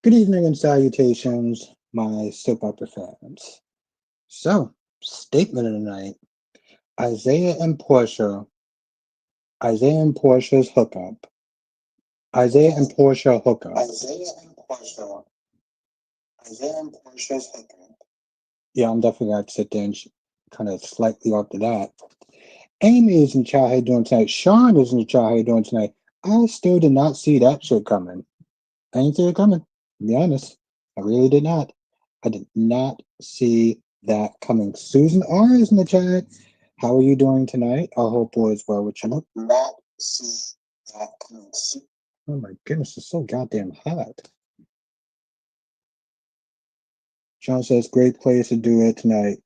Good evening and salutations, my soap opera fans. So, statement of the night: Isaiah and Portia, Isaiah and Portia's hookup. Isaiah and Portia hookup. Isaiah and Portia's hookup. Yeah, I'm definitely gonna have to sit there and kind of slightly after that. Amy is in the chat. How you doing tonight? Sean is in the chat. How you doing tonight? I still did not see that shit coming. I didn't see it coming. To be honest, I really did not. I did not see that coming. Susan R is in the chat. How are you doing tonight? I hope all is well with you. Not see that coming. Oh my goodness, it's so goddamn hot. John says, great place to do it tonight.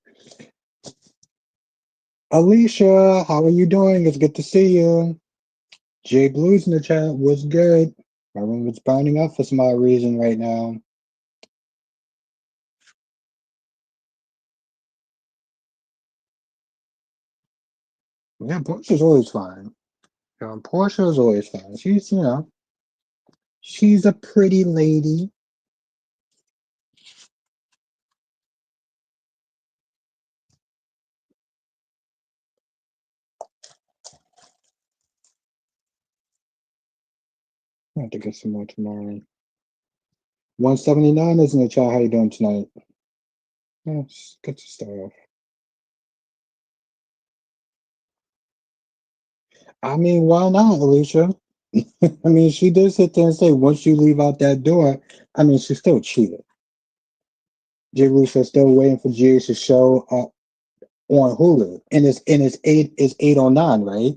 Alicia, how are you doing? It's good to see you. Jay Blues in the chat was good. My room is burning up for some odd reason right now. Yeah, Portia's always fine. Portia's always fine. She's a pretty lady. I have to get some more tomorrow. 179 is in the chat. How you doing tonight? Yes, good to start off. I mean, why not, Alicia? I mean, she did sit there and say once you leave out that door, I mean, she still cheated. Jay Lucia still waiting for Jay to show up on Hulu, and it's 809, right?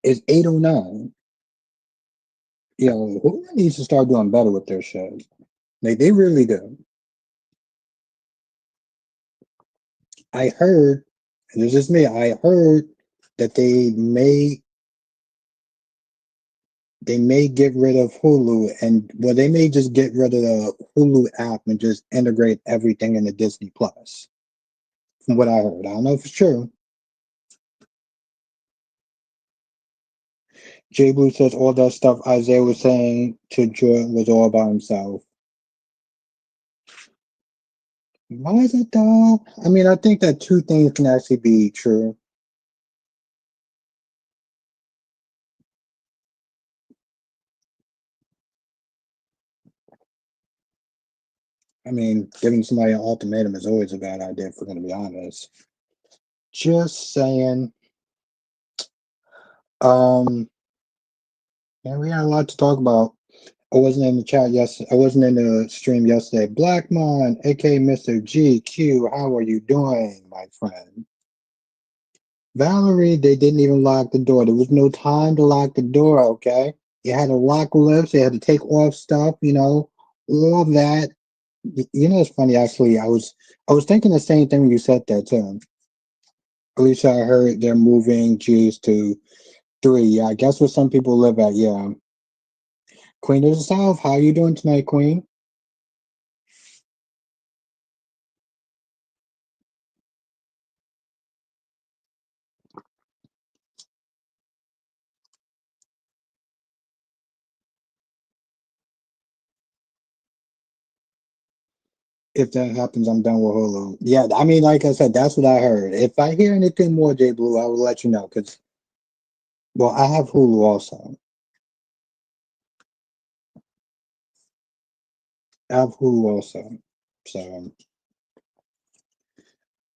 It's 809. Hulu needs to start doing better with their shows. Like they really do. I heard, and it's just me. I heard that they may get rid of Hulu, and well, they may just get rid of the Hulu app and just integrate everything into Disney Plus. From what I heard, I don't know if it's true. Jay Blue says all that stuff Isaiah was saying to Jordan was all about himself. Why is it though? I mean, I think that two things can actually be true. I mean, giving somebody an ultimatum is always a bad idea, if we're going to be honest. Just saying. Um, and we had a lot to talk about. I wasn't in the chat yesterday. I wasn't in the stream yesterday. Blackmon, aka Mr. GQ, how are you doing, my friend? Valerie, they didn't even lock the door. There was no time to lock the door, okay? You had to lock lifts, you had to take off stuff, all that. It's funny actually. I was thinking the same thing when you said that too. At least I heard they're moving G's to 3. Yeah, I guess where some people live at, yeah. Queen of the South, how you doing tonight, Queen? If that happens, I'm done with Hulu. Yeah, I mean, like I said, that's what I heard. If I hear anything more, J Blue, I will let you know. Cause, well, I have Hulu also. I have Hulu also. So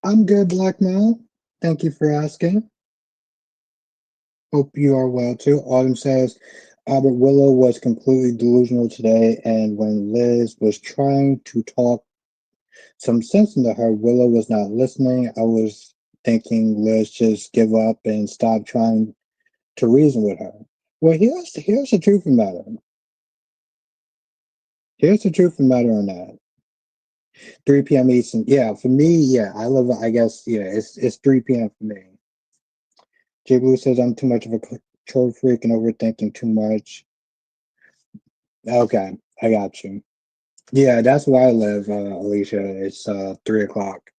I'm good, Black Mel. Thank you for asking. Hope you are well too. Autumn says Albert Willow was completely delusional today, and when Liz was trying to talk some sense into her, Willow was not listening. I was thinking Liz just give up and stop trying to reason with her. Well, here's the truth of the matter. Here's the truth of the matter on that. 3 p.m. Eastern. Yeah, for me, yeah, I live. I guess yeah, it's 3 p.m. for me. J Blue says I'm too much of a control freak and overthinking too much. Okay, I got you. Yeah, that's where I live, Alicia. It's 3 o'clock.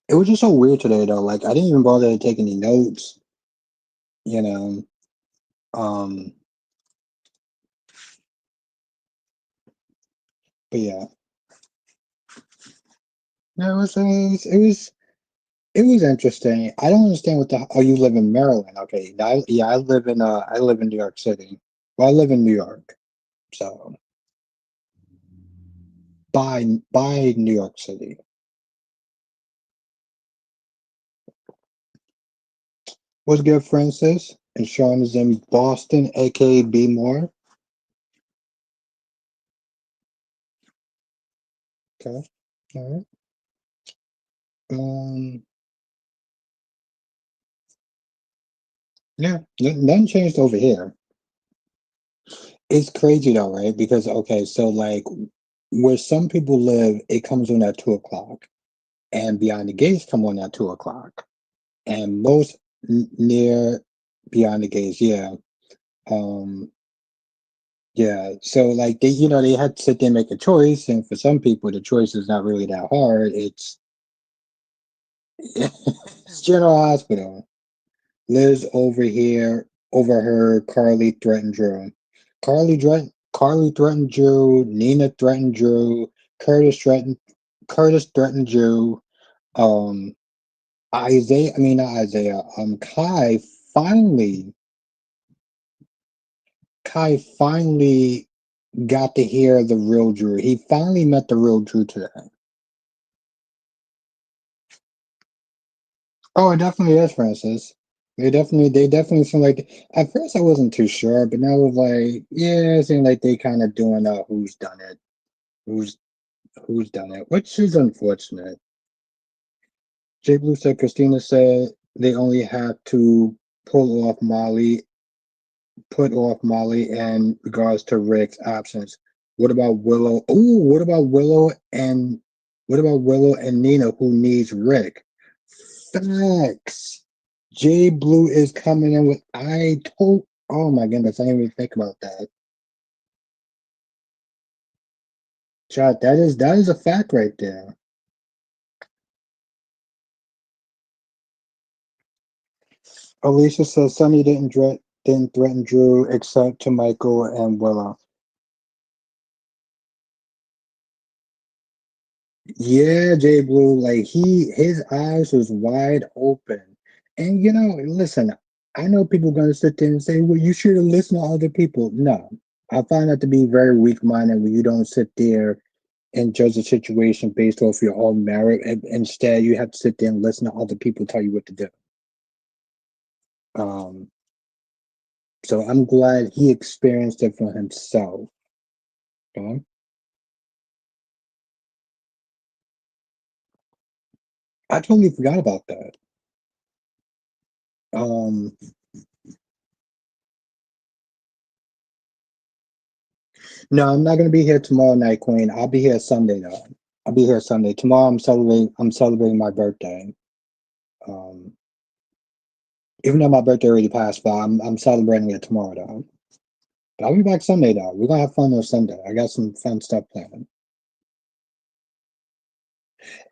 It was just so weird today though. Like I didn't even bother to take any notes, you know. Um But yeah, no, it was interesting. I don't understand what the. Oh, you live in Maryland? Okay, yeah, I live in New York City. Well, I live in New York, so by New York City. What's good, Francis? And Sean is in Boston, aka B More. Okay, all right. Um, yeah, nothing changed over here. It's crazy though, right? Because okay, so like where some people live, it comes on at 2 o'clock, and Beyond the Gates come on at 2 o'clock, and most near Beyond the Gates, yeah, um, yeah. So like they had to sit there and make a choice, and for some people, the choice is not really that hard. It's General Hospital. Liz over here overheard Carly threaten Drew. Carly threatened Drew. Nina threatened Drew. Curtis threatened Drew. Um, Isaiah. I mean not Isaiah. Finally, Kai finally got to hear the real Drew. He finally met the real Drew today. Oh, it definitely is, Francis. They definitely seem like. At first, I wasn't too sure, but now it's like, yeah, it seems like they kind of doing who's done it, who's who's done it, which is unfortunate. Jay Blue said Christina said they only have to pull off Molly, put off Molly in regards to Rick's absence. What about Willow? Oh, what about Willow and Nina who needs Rick? Facts. Jay Blue is coming in with I told. Oh my goodness, I didn't even think about that. Chat, that is a fact right there. Alicia says Sonny didn't threaten Drew except to Michael and Willow. Yeah, Jay Blue, like his eyes was wide open. And listen, I know people gonna sit there and say, well, you should have listened to other people. No. I find that to be very weak minded when you don't sit there and judge the situation based off your own merit. And instead, you have to sit there and listen to other people tell you what to do. Um, so I'm glad he experienced it for himself. Okay? I totally forgot about that. Um, no, I'm not gonna be here tomorrow night, Queen. I'll be here Sunday though. I'll be here Sunday. Tomorrow I'm celebrating my birthday. Um, even though my birthday already passed, but I'm celebrating it tomorrow though. But I'll be back Sunday though. We're gonna have fun on Sunday. I got some fun stuff planned.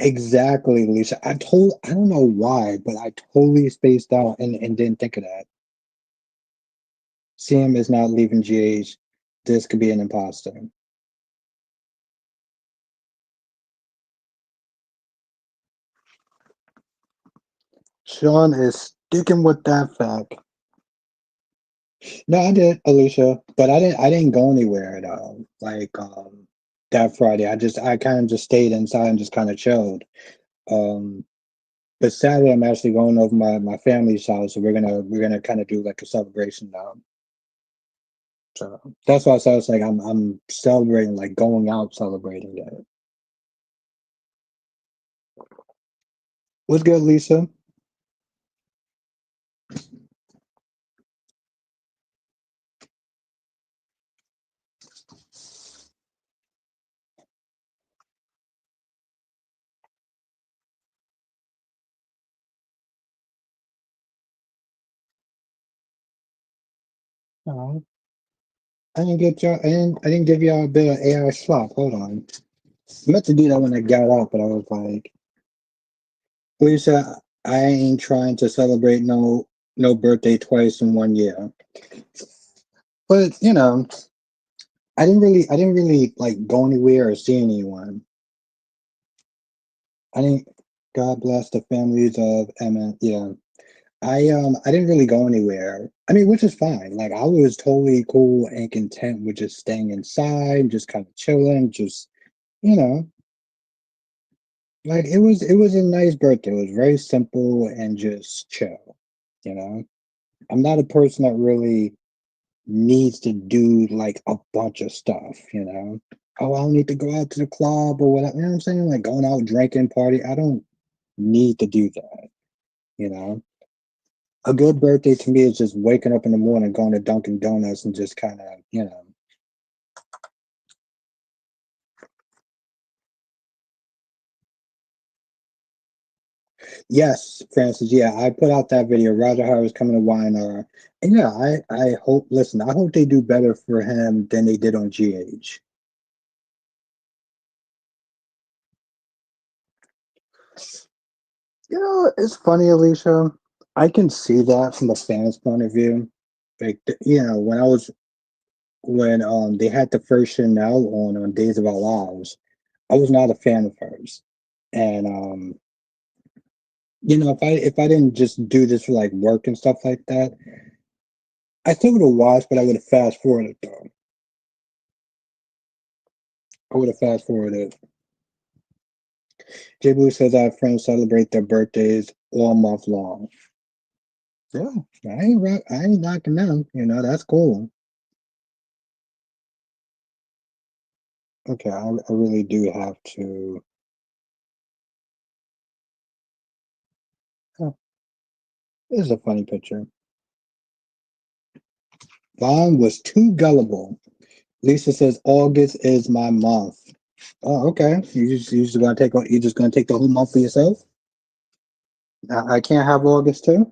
Exactly, Lisa. I don't know why, but I totally spaced out and didn't think of that. Sam is not leaving GH. This could be an imposter. Sean is sticking with that fact. No, I did, Alicia, but I didn't go anywhere at all. Like that Friday. I kind of just stayed inside and just kind of chilled. Um but Saturday I'm actually going over my family's house, so we're gonna kind of do like a celebration now. So that's why I was like I'm celebrating, like going out celebrating that. What's good, Lisa? Oh, I didn't give y'all a bit of AI slop. Hold on. I meant to do that when I got out, but I was like, Lisa, I ain't trying to celebrate no birthday twice in one year. But I didn't really like go anywhere or see anyone. I didn't. God bless the families of Emma. Yeah, I didn't really go anywhere. I mean, which is fine. Like I was totally cool and content with just staying inside, just kind of chilling, just you know, like it was a nice birthday. It was very simple and just chill. You know, I'm not a person that really needs to do like a bunch of stuff. Oh, I don't need to go out to the club or whatever. You know what I'm saying? Like going out drinking, party. I don't need to do that. You know, a good birthday to me is just waking up in the morning, going to Dunkin' Donuts, and just kind of. Yes, Francis. Yeah, I put out that video. Roger Harris coming to YNR, and yeah, I hope. Listen, I hope they do better for him than they did on GH. It's funny, Alicia. I can see that from a fan's point of view. Like, when they had the first Chanel on Days of Our Lives, I was not a fan of hers. And if I didn't just do this for like work and stuff like that, I still would have watched, but I would have fast forwarded though. I would have fast forwarded. J Blue says I have friends celebrate their birthdays all month long. Yeah, I ain't knocking them. That's cool. Okay, I really do have to. Oh, this is a funny picture. Vaughn was too gullible. Lisa says August is my month. Oh, okay. You just gonna take the whole month for yourself? I can't have August too.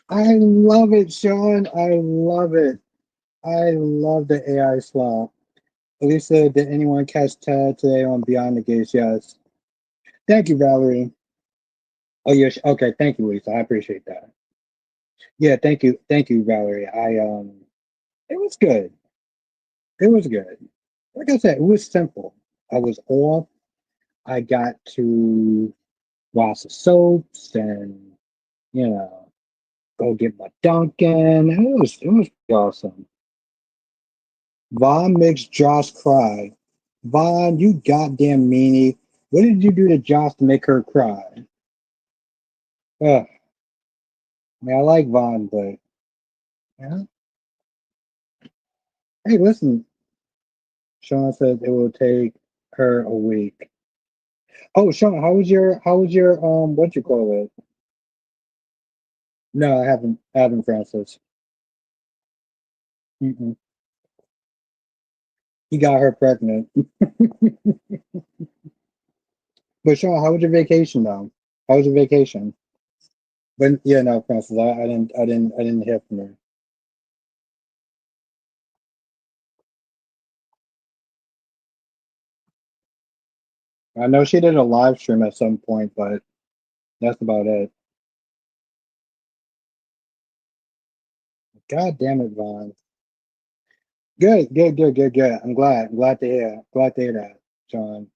I love it, Sean. I love it. I love the AI slot. Lisa, did anyone catch Ted today on Beyond the Gates? Yes. Thank you, Valerie. Oh, yes. Okay. Thank you, Lisa. I appreciate that. Yeah. Thank you, Valerie. It was good. It was good. Like I said, it was simple. I was off. I got to wash the soaps and you know go get my Dunkin'. It was awesome. Vaughn makes Josh cry. Vaughn, you goddamn meanie. What did you do to Josh to make her cry? Ugh. I mean, I like Vaughn, but yeah. Hey, listen. Sean says it will take her a week. Oh, Sean, how was your what you call it? No, I haven't, Francis. Mm-mm. He got her pregnant. But Sean, how was your vacation though? How was your vacation? But yeah, no, Francis, I didn't hear from her. I know she did a live stream at some point, but that's about it. God damn it, Vaughn. Good, good, good, good, good. I'm glad. I'm glad to hear. Glad to hear that, John.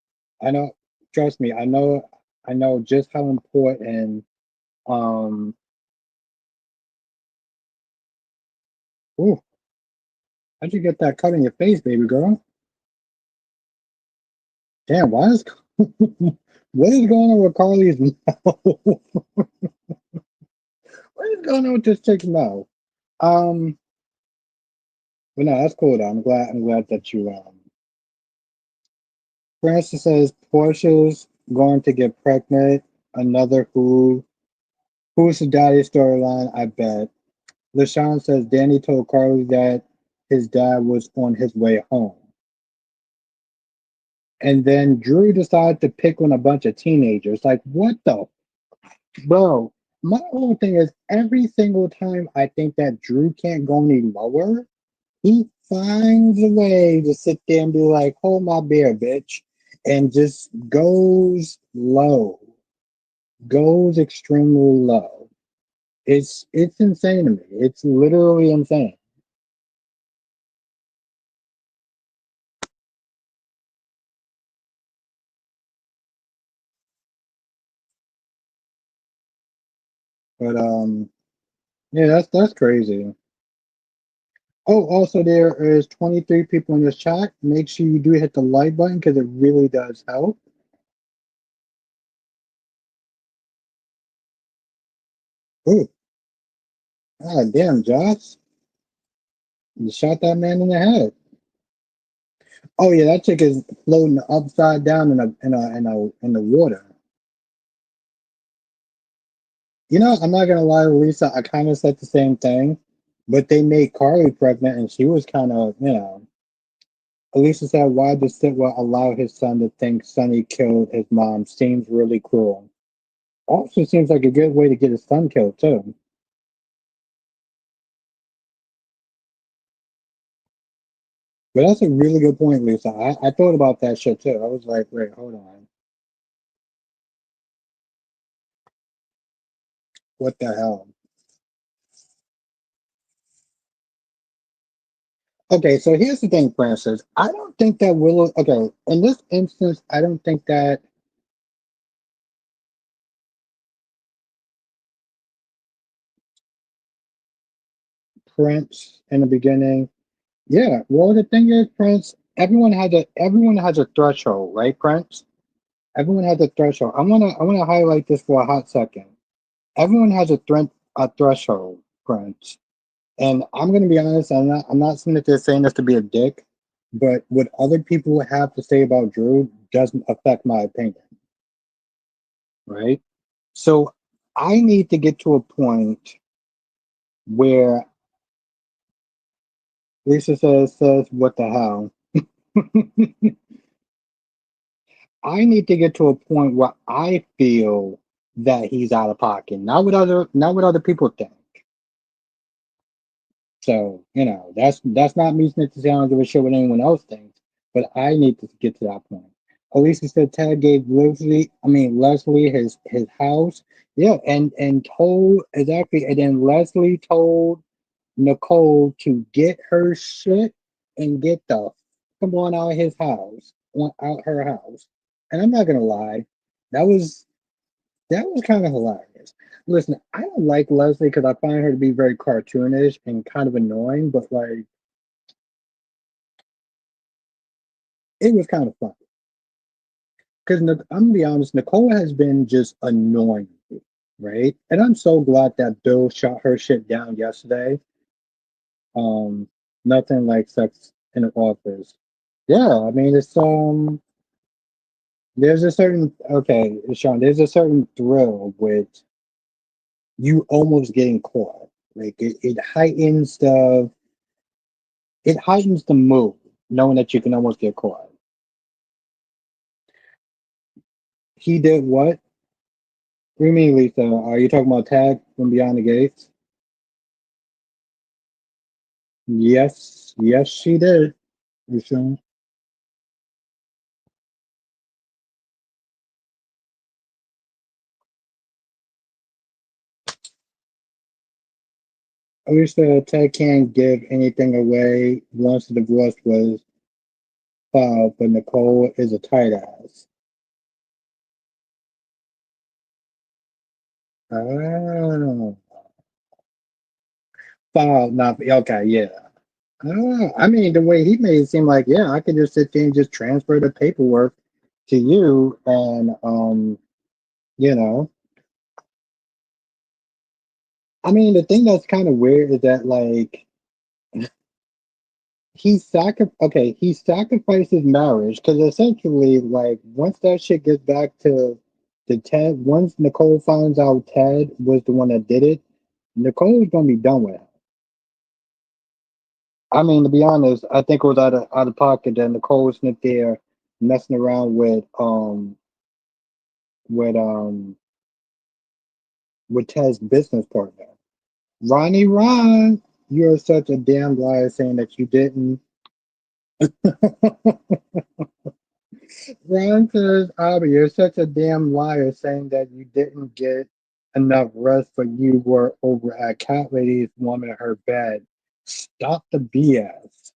I know. Trust me. I know. I know just how important. Um. Ooh, how'd you get that cut in your face, baby girl? Damn. Why is what is going on with Carly's mouth? What is going on with this chick's mouth? Um. But no, that's cool. Though. I'm glad. I'm glad that you. Francis says Portia's going to get pregnant. Another who's the daddy storyline. I bet. LaShawn says Danny told Carly that his dad was on his way home. And then Drew decided to pick on a bunch of teenagers. Like, what the? Bro, my whole thing is every single time I think that Drew can't go any lower, He finds a way to sit there and be like, hold my beer, bitch. And just goes low, goes extremely low. It's insane to me. It's literally insane. But yeah, that's crazy. Oh, also there is 23 people in this chat. Make sure you do hit the like button because it really does help. Ooh, god damn, Josh. You shot that man in the head. Oh yeah, that chick is floating upside down in the water. You know, I'm not gonna lie, Lisa, I kind of said the same thing, but they made Carly pregnant and she was kind of, Elisa said, why did Sitwell allow his son to think Sonny killed his mom? Seems really cruel. Also seems like a good way to get his son killed too. But that's a really good point, Lisa. I thought about that shit too. I was like, wait, hold on. What the hell? Okay, so here's the thing, Francis. I don't think that Willow, okay, in this instance, I don't think that Prince in the beginning, yeah, well, the thing is, Prince, everyone has a threshold, right, Prince? Everyone has a threshold. I wanna highlight this for a hot second. Everyone has a threshold, Prince. And I'm gonna be honest, I'm not saying that they're saying this to be a dick, but what other people have to say about Drew doesn't affect my opinion, right? So I need to get to a point where Lisa says, what the hell? I need to get to a point where I feel that he's out of pocket, not what other people think. So, that's not me necessarily. I don't give a shit what anyone else thinks, but I need to get to that point. Alicia said Ted gave Leslie his house. Yeah, and told exactly, and then Leslie told Nicole to get her shit and get the come on out of his house, out her house. And I'm not gonna lie, that was that was kind of hilarious. Listen, I don't like Leslie because I find her to be very cartoonish and kind of annoying, but like it was kind of fun. Because I'm gonna be honest, Nicole has been just annoying me, right? And I'm so glad that Bill shot her shit down yesterday. Um, Nothing like sex in the office. Yeah, I mean there's a certain okay, Sean, there's a certain thrill with you almost getting caught. Like it heightens the mood, knowing that you can almost get caught. He did what? What do you mean, Lisa? Are you talking about Tag from Beyond the Gates? Yes, yes, she did. You sure? At least Ted can't give anything away once the divorce was filed, but Nicole is a tight ass. Oh, filed, not okay, yeah. I mean, the way he made it seem like, yeah, I could just sit there and just transfer the paperwork to you, and you know, I mean, the thing that's kind of weird is that like he sacrifices marriage because essentially, like, once that shit gets back to Ted, once Nicole finds out Ted was the one that did it, Nicole's gonna be done with it. I mean, to be honest, I think it was out of pocket that Nicole was sitting there messing around with with Ted's business partner, Ronnie Ron. You're such a damn liar saying that you didn't. Ron says, Abby, you're such a damn liar saying that you didn't get enough rest, but you were over at Cat Lady's woman in her bed. Stop the BS.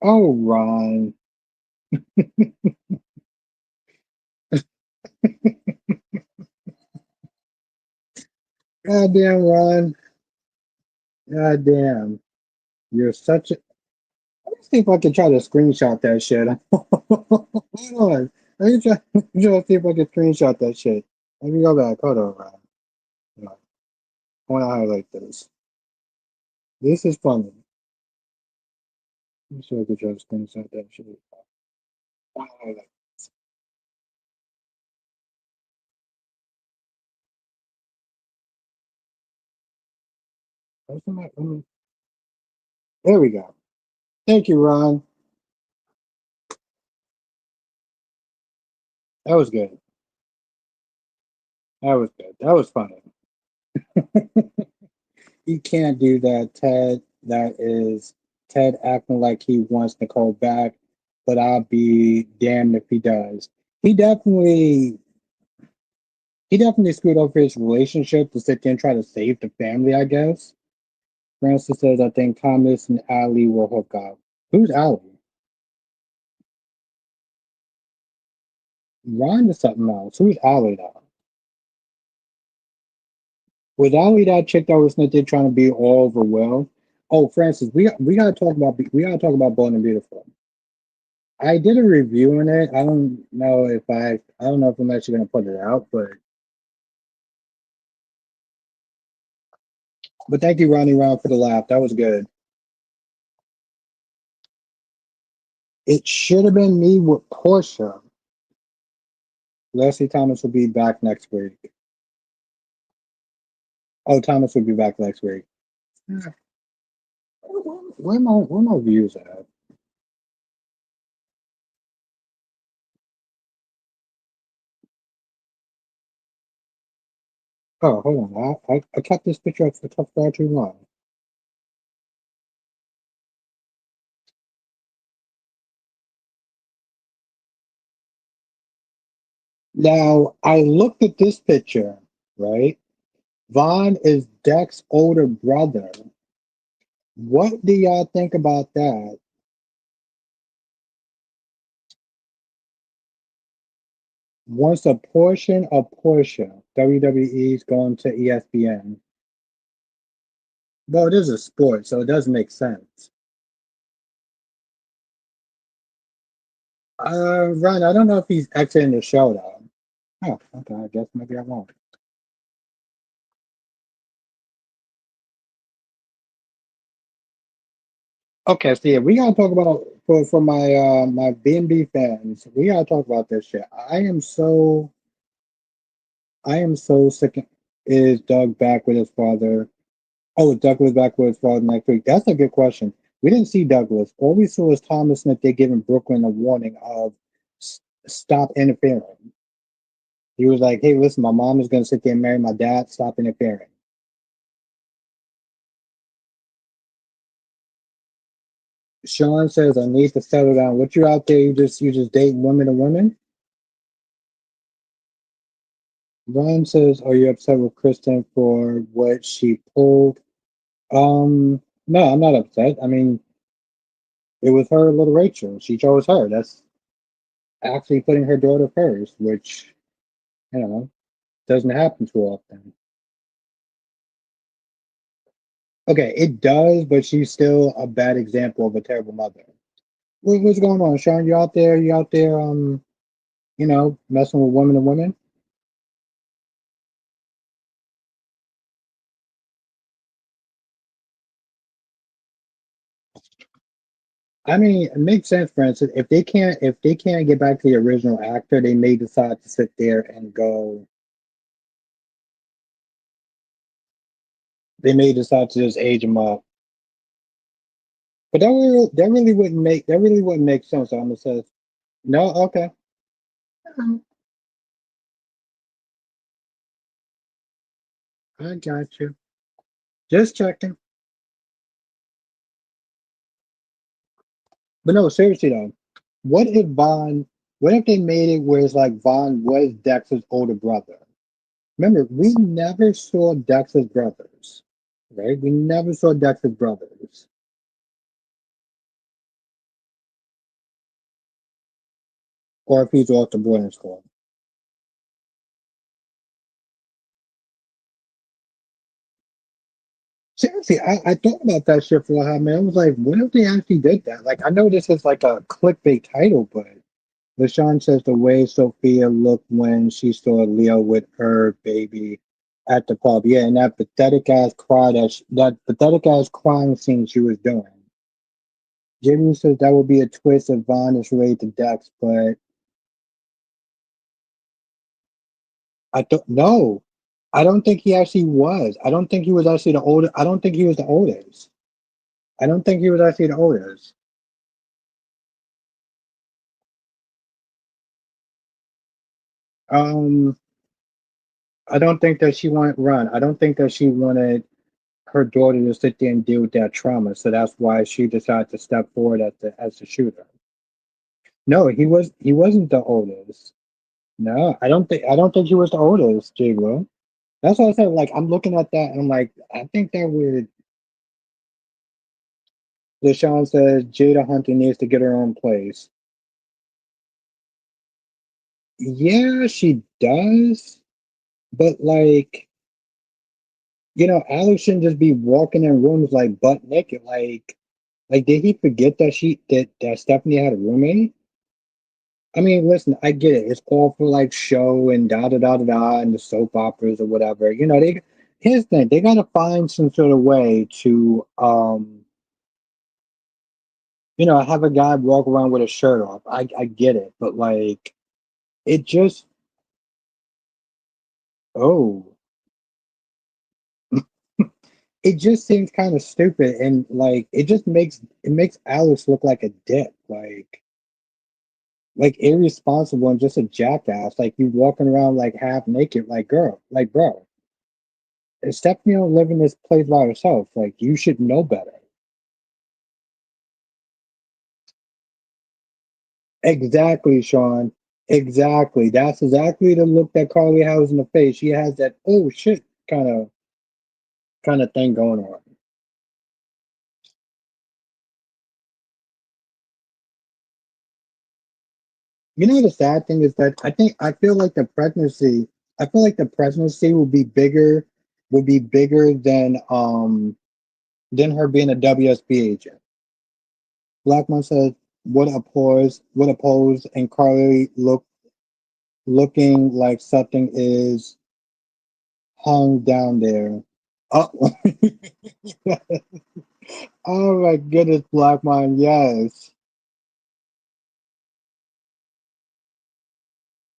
Oh, Ron. Goddamn, Ron. Goddamn. You're such a. Let me see if I can try to screenshot that shit. Hold on. Let me try to see if I can screenshot that shit. Let me go back. Hold on, Ron. Hold on. I want to highlight this. This is funny. Let me see if I can try to screenshot that shit. I wanna highlight this. There we go. Thank you, Ron. That was good. That was good. That was funny. You can't do that, Ted. That is Ted acting like he wants Nicole back, but I'll be damned if he does. He definitely he definitely screwed up his relationship to sit there and try to save the family, I guess. Francis says I think Thomas and Ali will hook up. Who's Ali? Ron is something else. Who's Ali though? Was Ali that chick that was snitching trying to be all over Will? Oh, Francis, we gotta talk about Bold and Beautiful. I did a review on it. I don't know if I'm actually gonna put it out, but thank you, Ronnie Ron, for the laugh. That was good. It should have been me with Portia. Leslie Thomas will be back next week. Oh, Thomas will be back next week. Yeah. Where my views at? Oh, hold on. I kept this picture up for far too long. Now I looked at this picture, right? Vaughn is Deck's older brother. What do y'all think about that? Once a portion of Portia, WWE's going to ESPN. Well, it is a sport, so it does make sense. Ryan, I don't know if he's exiting the show though. Oh, okay. I guess maybe I won't. Okay, so yeah, we gotta talk about for my my B&B fans. We gotta talk about this shit. I am so sick. Is Doug back with his father? Oh, Douglas back with his father next week. That's a good question. We didn't see Douglas. All we saw was Thomas Smith. They giving Brooklyn a warning of stop interfering. He was like, "Hey, listen, my mom is gonna sit there and marry my dad. Stop interfering." Sean says, "I need to settle down. What you out there? You just dating women and women." Ryan says, "Are you upset with Kristen for what she pulled?" No, I'm not upset. I mean, it was her little Rachel. She chose her. That's actually putting her daughter first, which you know doesn't happen too often. Okay, it does, but she's still a bad example of a terrible mother. What's going on, Sean? You out there? You out there? Messing with women and women? I mean, it makes sense. For instance, if they can't get back to the original actor, they may decide to sit there and go. They may decide to just age him up. But that really wouldn't make sense. I'm gonna say no. Okay, I got you. Just checking. But no, seriously though, what if Vaughn? What if they made it where it's like Vaughn was Dex's older brother? Remember, we never saw Dex's brothers, right? We never saw Dex's brothers, or if he's off the boarding school. Seriously, I thought about that shit for a while, man. I was like, what if they actually did that? Like, I know this is like a clickbait title, but LaShawn says the way Sophia looked when she saw Leo with her baby at the pub. Yeah, and that pathetic ass cry that pathetic ass crying scene she was doing. Jamie says that would be a twist if Vaughn is related to Dex, but I don't know. I don't think he actually was. I don't think he was actually the oldest. I don't think he was the oldest. I don't think he was actually the oldest. Um, I don't think that she wanted run. I don't think that she wanted her daughter to sit there and deal with that trauma. So that's why she decided to step forward as the shooter. No, he wasn't the oldest. No, I don't think he was the oldest, J. Will. That's why I said like I'm looking at that and I'm like, I think that would LaShawn says Jada Hunter needs to get her own place. Yeah, she does. But like, Alex shouldn't just be walking in rooms like butt naked. Like did he forget that Stephanie had a roommate? I mean, listen, I get it. It's all for like show and da da da da da and the soap operas or whatever. Here's the thing, they gotta find some sort of way to have a guy walk around with a shirt off. I get it, but like it just oh it just seems kind of stupid and like it makes Alex look like a dick, like irresponsible and just a jackass. Like you walking around like half naked, like girl, like bro. If Stephanie don't live in this place by herself, like you should know better. Exactly, Sean. Exactly. That's exactly the look that Carly has in the face. She has that oh shit kind of thing going on. The sad thing is that I feel like the presidency will be bigger than her being a WSB agent. Blackman said, what a pose, and Carly looking like something is hung down there. Oh, oh my goodness, Blackman, yes.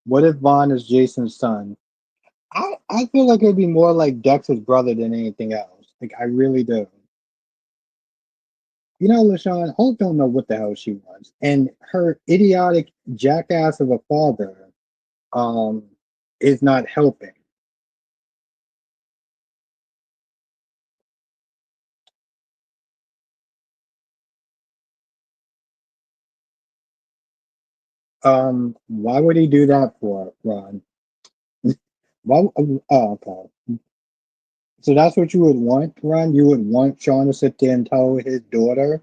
What if Vaughn is Jason's son? I feel like it'd be more like Dex's brother than anything else. Like I really do. LaShawn, Hope don't know what the hell she wants. And her idiotic jackass of a father um is not helping. Why would he do that for, Ron? Why okay. So that's what you would want, Ron? You would want Sean to sit there and tell his daughter.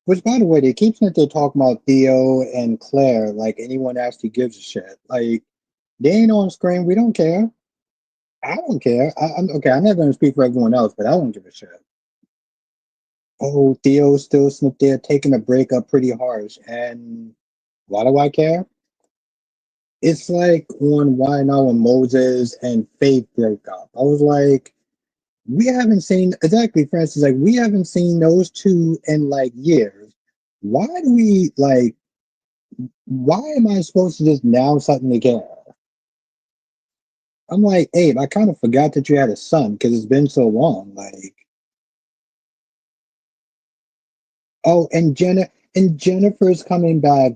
Which by the way, they keep sitting there talking about Theo and Claire like anyone actually gives a shit. Like they ain't on screen, we don't care. I don't care. I'm okay. I'm not going to speak for everyone else, but I don't give a shit. Oh, Theo's still sitting there taking a breakup pretty harsh. And why do I care? It's like on Why Now when Moses and Faith broke up. I was like, we haven't seen exactly, Francis, like we haven't seen those two in like years. Why do we like why am I supposed to just now suddenly care? I'm like, Abe, I kind of forgot that you had a son because it's been so long. Like, oh, and Jennifer's coming back.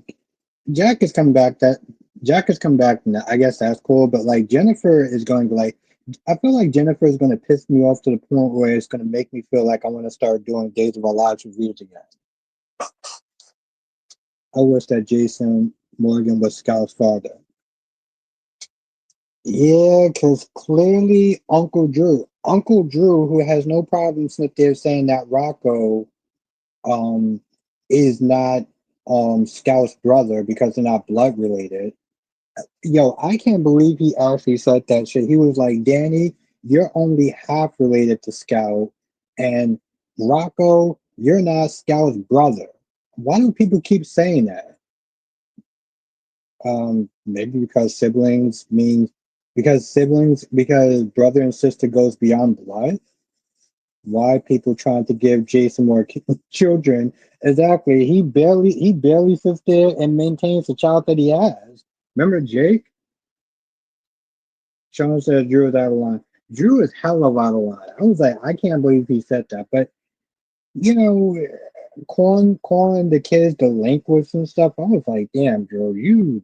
Jack is coming back. Jack is coming back. Now. I guess that's cool. But like Jennifer is going to like. I feel like Jennifer is going to piss me off to the point where it's going to make me feel like I want to start doing Days of Our Lives reviews again. I wish that Jason Morgan was Scout's father. Yeah, because clearly Uncle Drew, who has no problem sitting there saying that Rocco um is not Scout's brother because they're not blood related. Yo, I can't believe he actually said that shit. He was like, Danny, you're only half related to Scout, and Rocco, you're not Scout's brother. Why do people keep saying that? Maybe because brother and sister goes beyond blood. Why people trying to give Jason more children? Exactly. He barely sits there and maintains the child that he has. Remember Jake? Sean said Drew is out of line. Drew is hell of out of line. I was like, I can't believe he said that. But you know, calling the kids delinquents and stuff. I was like, damn, Drew, you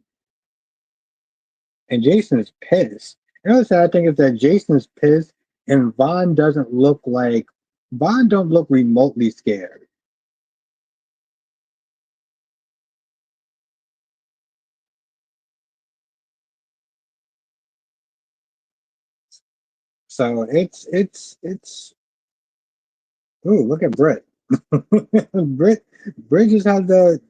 and Jason is pissed. You know, the sad thing is that Jason is pissed, and Vaughn don't look remotely scared. So it's. Ooh, look at Britt. Britt just has the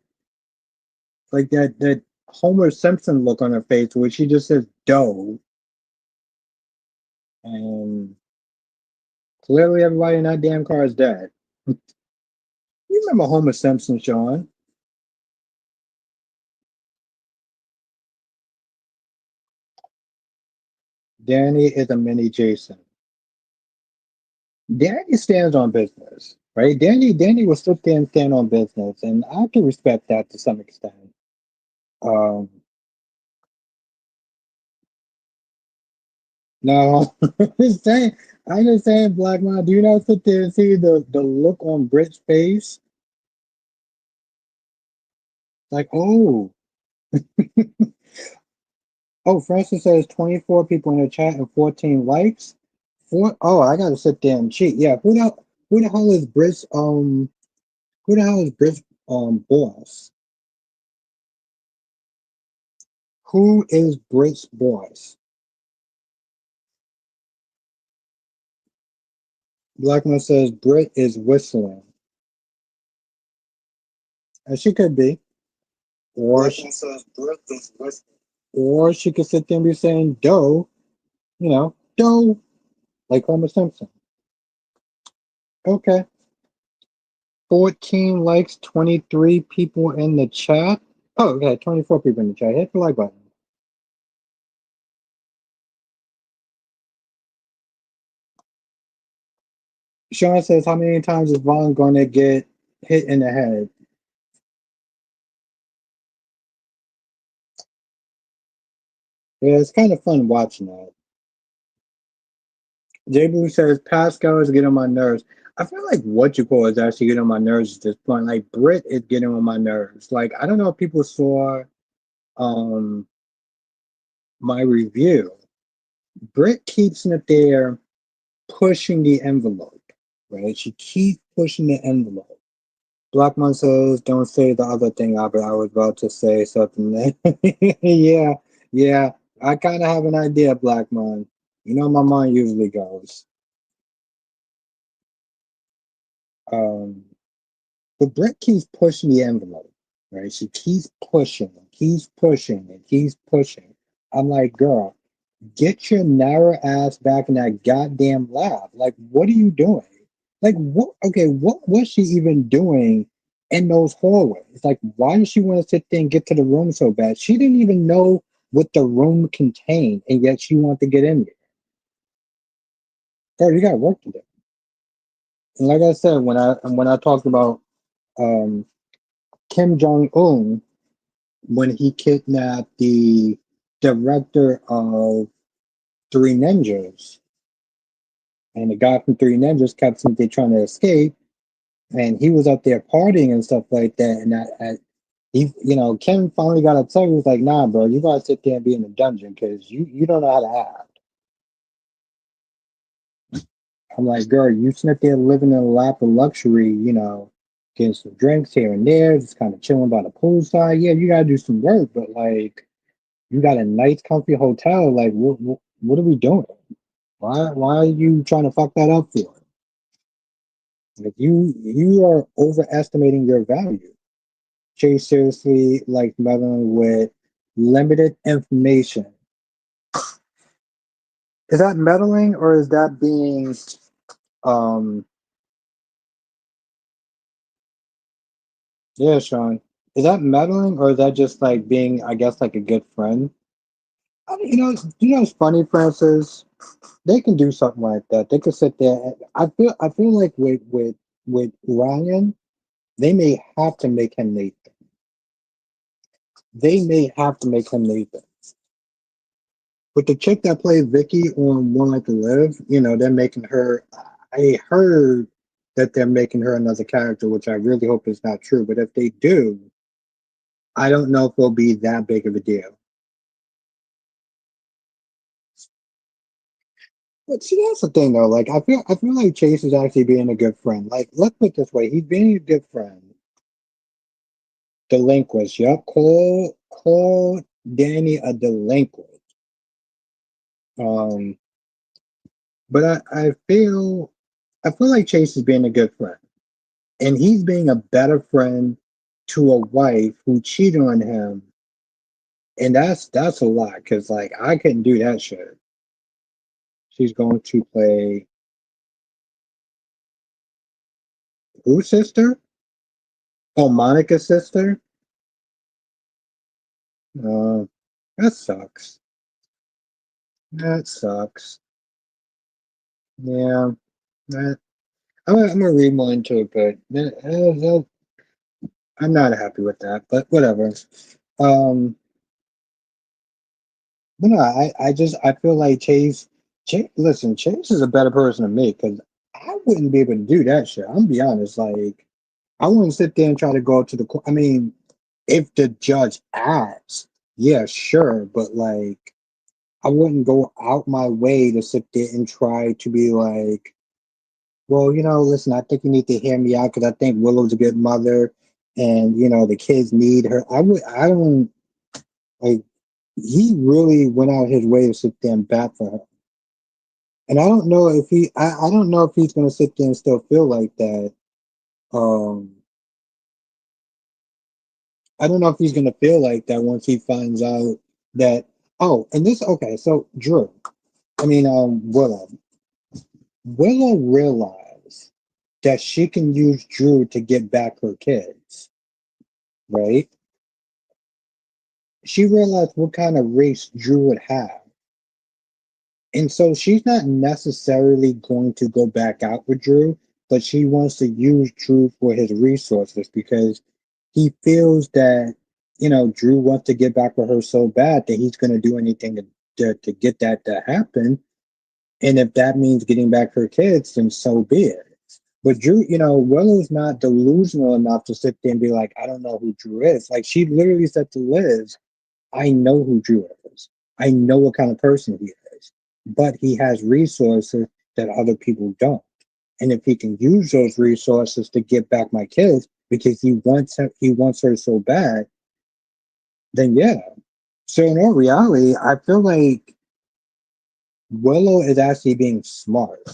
like that Homer Simpson look on her face where she just says "dough," and clearly everybody in that damn car is dead. You remember Homer Simpson, Sean? Danny is a mini Jason. Danny stands on business, right? Danny will sit there and stand on business, and I can respect that to some extent. Um, no, I'm just saying, I'm just saying, Black Man, do you not sit there and see the look on Brit's face? Like, oh, oh, Francis says 24 people in the chat and 14 likes. Oh, I gotta sit there and cheat. Yeah, who the hell is who the hell is Brit's boss? Who is Brit's boss? Blackman says Brit is whistling. And she could be. Or she says Brit is whistling. Or she could sit there and be saying dough, dough, like Homer Simpson. Okay. 14 likes, 23 people in the chat. Oh, okay, 24 people in the chat. Hit the like button. Sean says, how many times is Vaughn going to get hit in the head? Yeah, it's kind of fun watching that. J Blue says Pascal is getting on my nerves. I feel like what you call is actually getting on my nerves at this point. Like Brit is getting on my nerves. Like I don't know if people saw um my review. Brit keeps it there pushing the envelope, right? She keeps pushing the envelope. Blackman says, "Don't say the other thing, Albert. I was about to say something." Yeah, yeah. I kind of have an idea, Blackman. You know, my mind usually goes. Um, but Brett keeps pushing the envelope, right? She keeps pushing, and keeps pushing. I'm like, girl, get your narrow ass back in that goddamn lab. Like, what are you doing? Like, what? Okay, what was she even doing in those hallways? Like, why did she want to sit there and get to the room so bad? She didn't even know what the room contained, and yet she wanted to get in there. Girl, you got work to do. And like I said, when I talked about um, Kim Jong Un when he kidnapped the director of Three Ninjas, and the guy from Three Ninjas kept simply trying to escape, and he was up there partying and stuff like that. And Kim finally got upset. He was like, "Nah, bro, you gotta sit there and be in the dungeon because you don't know how to act." I'm like, "Girl, you sit there living in a lap of luxury, getting some drinks here and there, just kind of chilling by the poolside. Yeah, you gotta do some work, but like you got a nice, comfy hotel. Like, what are we doing? Why are you trying to fuck that up for? Like you are overestimating your value. Chase seriously like meddling with limited information. Is that meddling or is that being um yeah, Sean? Is that meddling or is that just like being, I guess, like a good friend? I mean, it's funny, Francis. They can do something like that. They could sit there. I feel like with Ryan, they may have to make him Nathan. They may have to make him Nathan. With the chick that played Vicky on One Like to Live, they're making her. I heard that they're making her another character, which I really hope is not true. But if they do, I don't know if it'll be that big of a deal. But see, that's the thing, though. Like, I feel like Chase is actually being a good friend. Like, let's put it this way: he's being a good friend. Delinquents, yep. Call Danny a delinquent. Um, but I feel like Chase is being a good friend. And he's being a better friend to a wife who cheated on him. And that's a lot, because like I couldn't do that shit. She's going to play whose sister? Oh, Monica's sister? Uh, that sucks. That sucks. Yeah. That, I'm gonna read more into it, but I'm not happy with that. But whatever. Um, but no, I feel like Chase. Listen, Chase is a better person than me because I wouldn't be able to do that shit. I'm gonna be honest. Like, I wouldn't sit there and try to go to the court. I mean, if the judge asks, yeah, sure, but like, I wouldn't go out my way to sit there and try to be like, well, listen, I think you need to hear me out because I think Willow's a good mother, and the kids need her. I don't like. He really went out his way to sit there and bat for her. And I don't know if I don't know if he's gonna sit there and still feel like that. Um, I don't know if he's gonna feel like that once he finds out that. Oh, and this okay. So Drew, I mean, Willow realized that she can use Drew to get back her kids, right? She realized what kind of race Drew would have. And so she's not necessarily going to go back out with Drew, but she wants to use Drew for his resources because he feels that, Drew wants to get back with her so bad that he's going to do anything to get that to happen. And if that means getting back her kids, then so be it. But Drew, Willow's not delusional enough to sit there and be like, I don't know who Drew is. Like, she literally said to Liz, I know who Drew is. I know what kind of person he is. But he has resources that other people don't. And if he can use those resources to get back my kids because he wants her so bad, then yeah. So in all reality, I feel like Willow is actually being smart.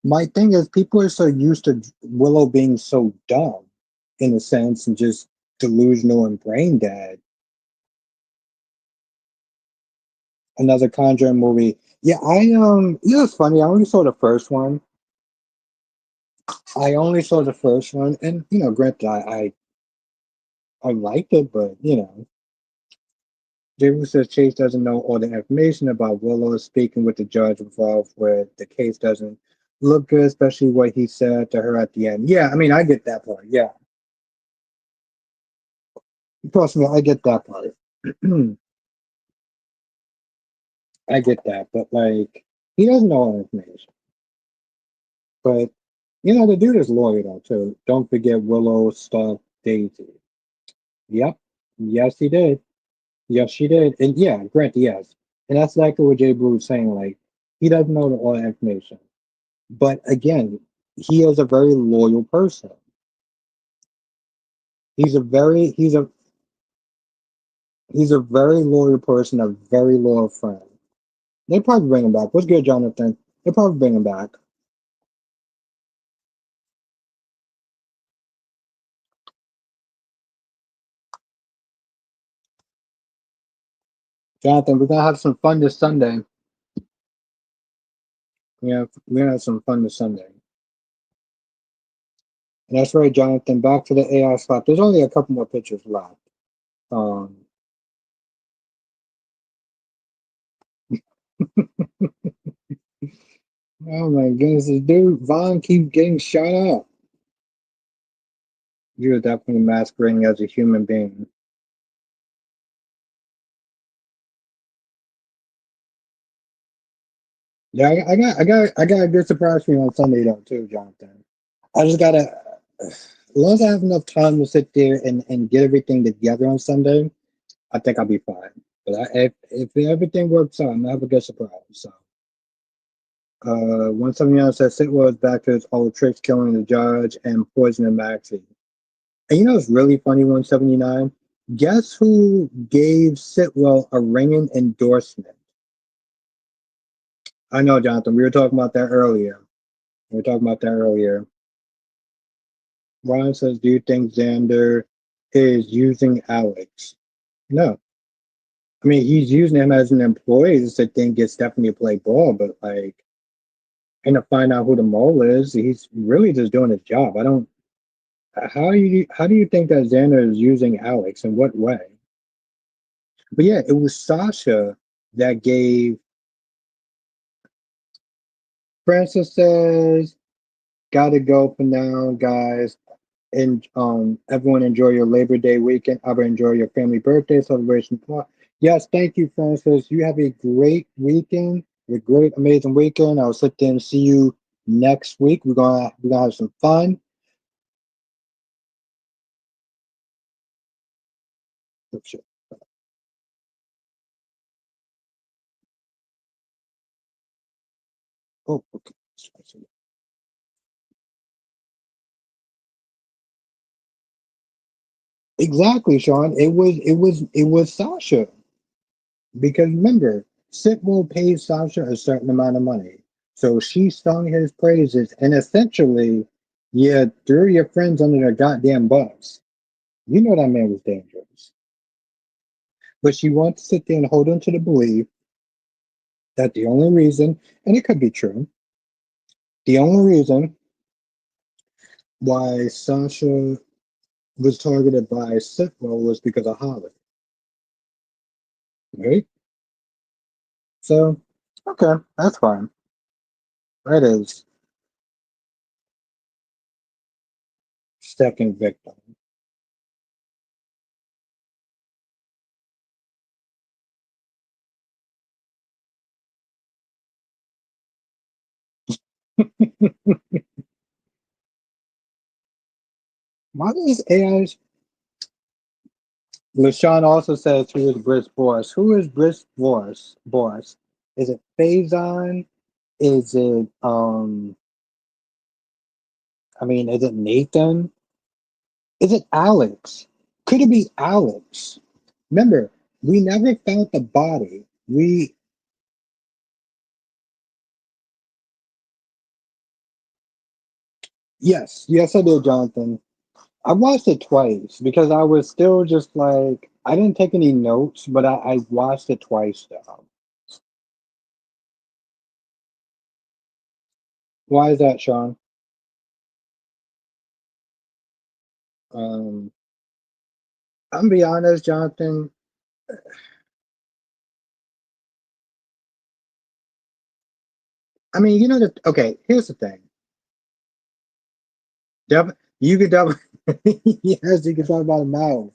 My thing is, people are so used to Willow being so dumb, in a sense, and just delusional and brain dead. Another Conjuring movie. Yeah, it's funny. I only saw the first one. I only saw the first one, and granted, I liked it, but David says Chase doesn't know all the information about Willow. Speaking with the judge involved with the case doesn't look good, especially what he said to her at the end. Yeah, I mean, I get that part. Yeah, trust me, I get that part. I get that, but like, he doesn't know all the information. But the dude is loyal though too. Don't forget Willow stuff Daisy. Yep. Yes, he did. Yes, she did. And yeah, granted, yes. And that's exactly what Jay Blue was saying. Like, he doesn't know all the information. But again, he is a very loyal person. He's a very he's a very loyal person, a very loyal friend. They probably bring him back. What's good, Jonathan? They probably bring him back. Jonathan, we're gonna have some fun this Sunday. We're gonna have some fun this Sunday. And that's right, Jonathan. Back to the AI slap. There's only a couple more pictures left. Um, oh my goodness, this dude Vaughn keeps getting shot up. You're definitely masquerading as a human being. Yeah, I got a good surprise for you on Sunday though too, Jonathan. I just gotta, as long as I have enough time to sit there and get everything together on Sunday, I think I'll be fine. But if everything works out, I'm gonna have a good surprise. So, 179 says Sitwell is back to his old tricks, killing the judge and poisoning Maxie. And you know what's really funny, 179? Guess who gave Sitwell a ringing endorsement? I know, Jonathan. We were talking about that earlier. We were talking about that earlier. Ryan says, "Do you think Xander is using Alex?" No. I mean, he's using him as an employee to sit there and get Stephanie to play ball, but like, and to find out who the mole is, he's really just doing his job. I don't. How do you think that Xander is using Alex? In what way? But yeah, it was Sasha that gave. Francis says, "Gotta go for now, guys. And everyone enjoy your Labor Day weekend. Ever enjoy your family birthday celebration." Yes, thank you, Francis. You have a great weekend, a great, amazing weekend. I'll sit there and see you next week. We're gonna have some fun. Oh, shit. Oh, okay. Exactly, Sean. It was Sasha. Because remember, Sitwell pays Sasha a certain amount of money. So she sung his praises and essentially, yeah, threw your friends under their goddamn bus. You know that man was dangerous. But she wants to sit there and hold on to the belief that the only reason, and it could be true, the only reason why Sasha was targeted by Sitwell was because of Holly. Right? So, okay, that's fine. That is second victim. Why does AI? LaShawn also says who is Briss Boris. Who is Briss Boris? Boris? Is it Faison? Is it I mean, is it Nathan? Is it Alex? Could it be Alex? Remember, we never found the body. We yes, I did, Jonathan. I watched it twice because I was still just like I didn't take any notes, but I watched it twice though. Why is that, Sean? Um, I'm gonna be honest, Jonathan. I mean, you know that. Okay, here's the thing. You could definitely, yes, you can talk about a mouth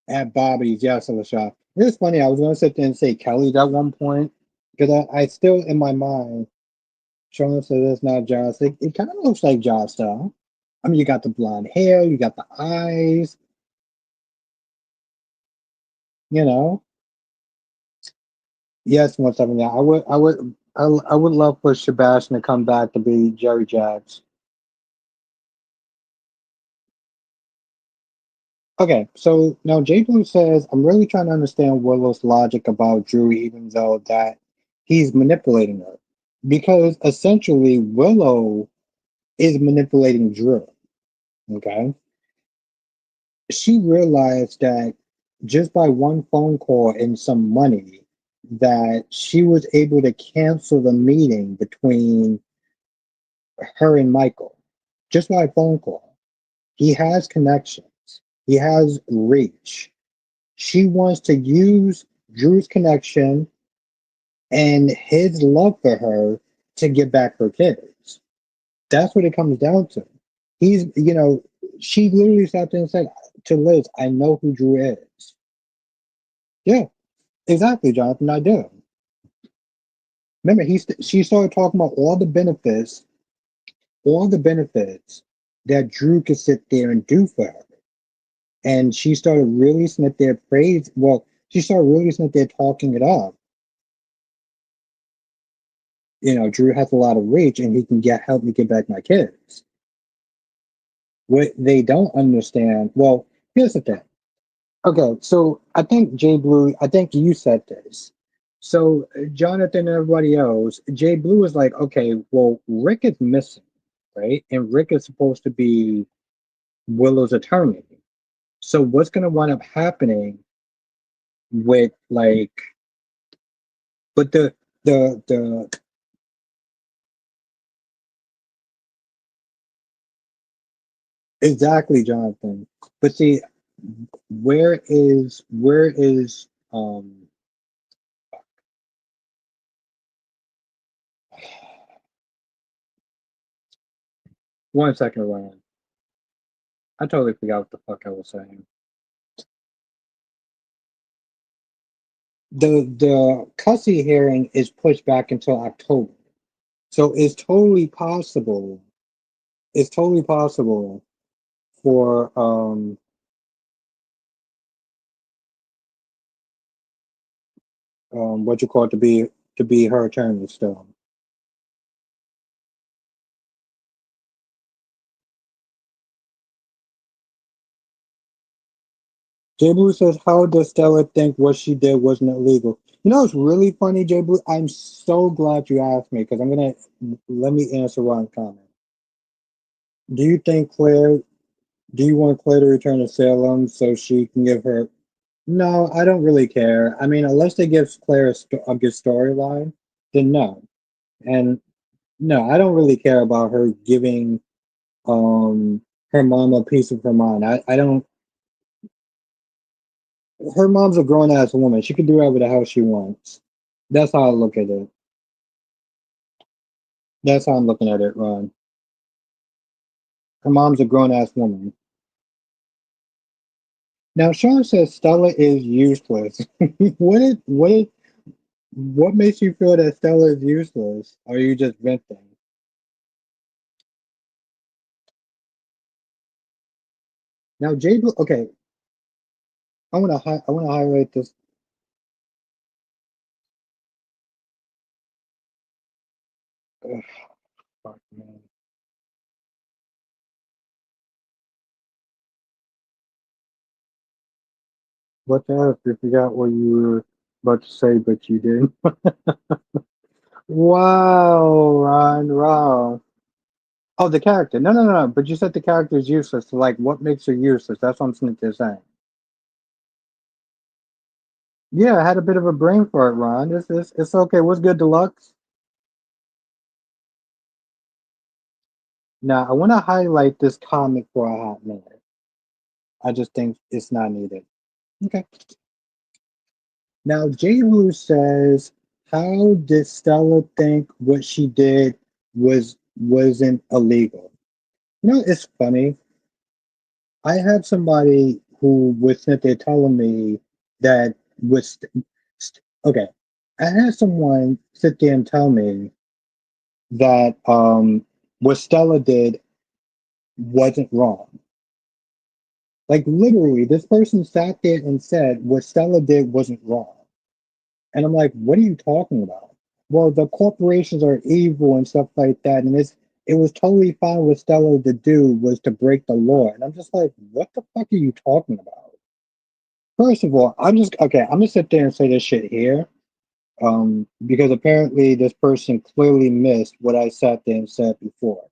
at Bobby's. Yes, in the shop. It's funny. I was going to sit there and say Kelly's at one point because I still in my mind, Sean said it's not Josh. It kind of looks like Josh though. I mean, you got the blonde hair, you got the eyes, you know. Yes, one second. Yeah, I would love for Sebastian to come back to be Jerry Jacks. Okay, so now Jay Blue says, I'm really trying to understand Willow's logic about Drew, even though that he's manipulating her. Because essentially, Willow is manipulating Drew. Okay. She realized that just by one phone call and some money, that she was able to cancel the meeting between her and Michael just by a phone call. He has connections, he has reach. She wants to use Drew's connection and his love for her to get back her kids. That's what it comes down to. She literally sat there and said to Liz, I know who Drew is. Yeah, exactly, Jonathan. I do. Remember, she started talking about all the benefits that Drew could sit there and do for her. And she started really sitting there praise. Well, she started really sitting there talking it up. Drew has a lot of reach, and he can help me get back my kids. What they don't understand. Well, here's the thing. Okay, so I think Jay Blue. I think you said this. So Jonathan and everybody else, Jay Blue is like, okay, well, Rick is missing, right? And Rick is supposed to be Willow's attorney. So what's going to wind up happening with like, but the exactly, Jonathan. But see, where is one second, Ryan. I totally forgot what the fuck I was saying. The Cussy hearing is pushed back until October. So it's totally possible for what you call it to be her attorney still. Jay Blue says, how does Stella think what she did wasn't illegal? It's really funny, Jay Blue. I'm so glad you asked me because I'm gonna let me answer one comment. Do you think Claire do you want Claire to return to Salem so she can give her No, I don't really care. I mean, unless they give Claire a good storyline, then no. And no, I don't really care about her giving um her mom a piece of her mind. I don't Her mom's a grown ass woman. She can do whatever the hell she wants. That's how I look at it. That's how I'm looking at it, Ron. Her mom's a grown ass woman. Now Sean says Stella is useless. What makes you feel that Stella is useless? Or are you just venting? Now Jade, okay, I want to highlight this. Ugh, fuck, man. What the hell? You forgot what you were about to say, but you didn't. Wow, Ron, wow. Oh, the character. No, no, no, no. But you said the character is useless. So, like, what makes her useless? That's what I'm sitting there saying. Yeah, I had a bit of a brain fart, Ron. It's okay. What's good, Deluxe? Now, I want to highlight this comic for a hot minute. I just think it's not needed. Okay. Now, J. Wu says, how did Stella think what she did wasn't illegal? It's funny. I have somebody who was sitting there telling me that was okay. I had someone sit there and tell me that what Stella did wasn't wrong. Like literally, this person sat there and said what Stella did wasn't wrong. And I'm like, what are you talking about? Well, the corporations are evil and stuff like that, and it was totally fine with Stella to do was to break the law. And I'm just like, what the fuck are you talking about? First of all, I'm just okay, I'm gonna sit there and say this shit here. Because apparently this person clearly missed what I sat there and said before.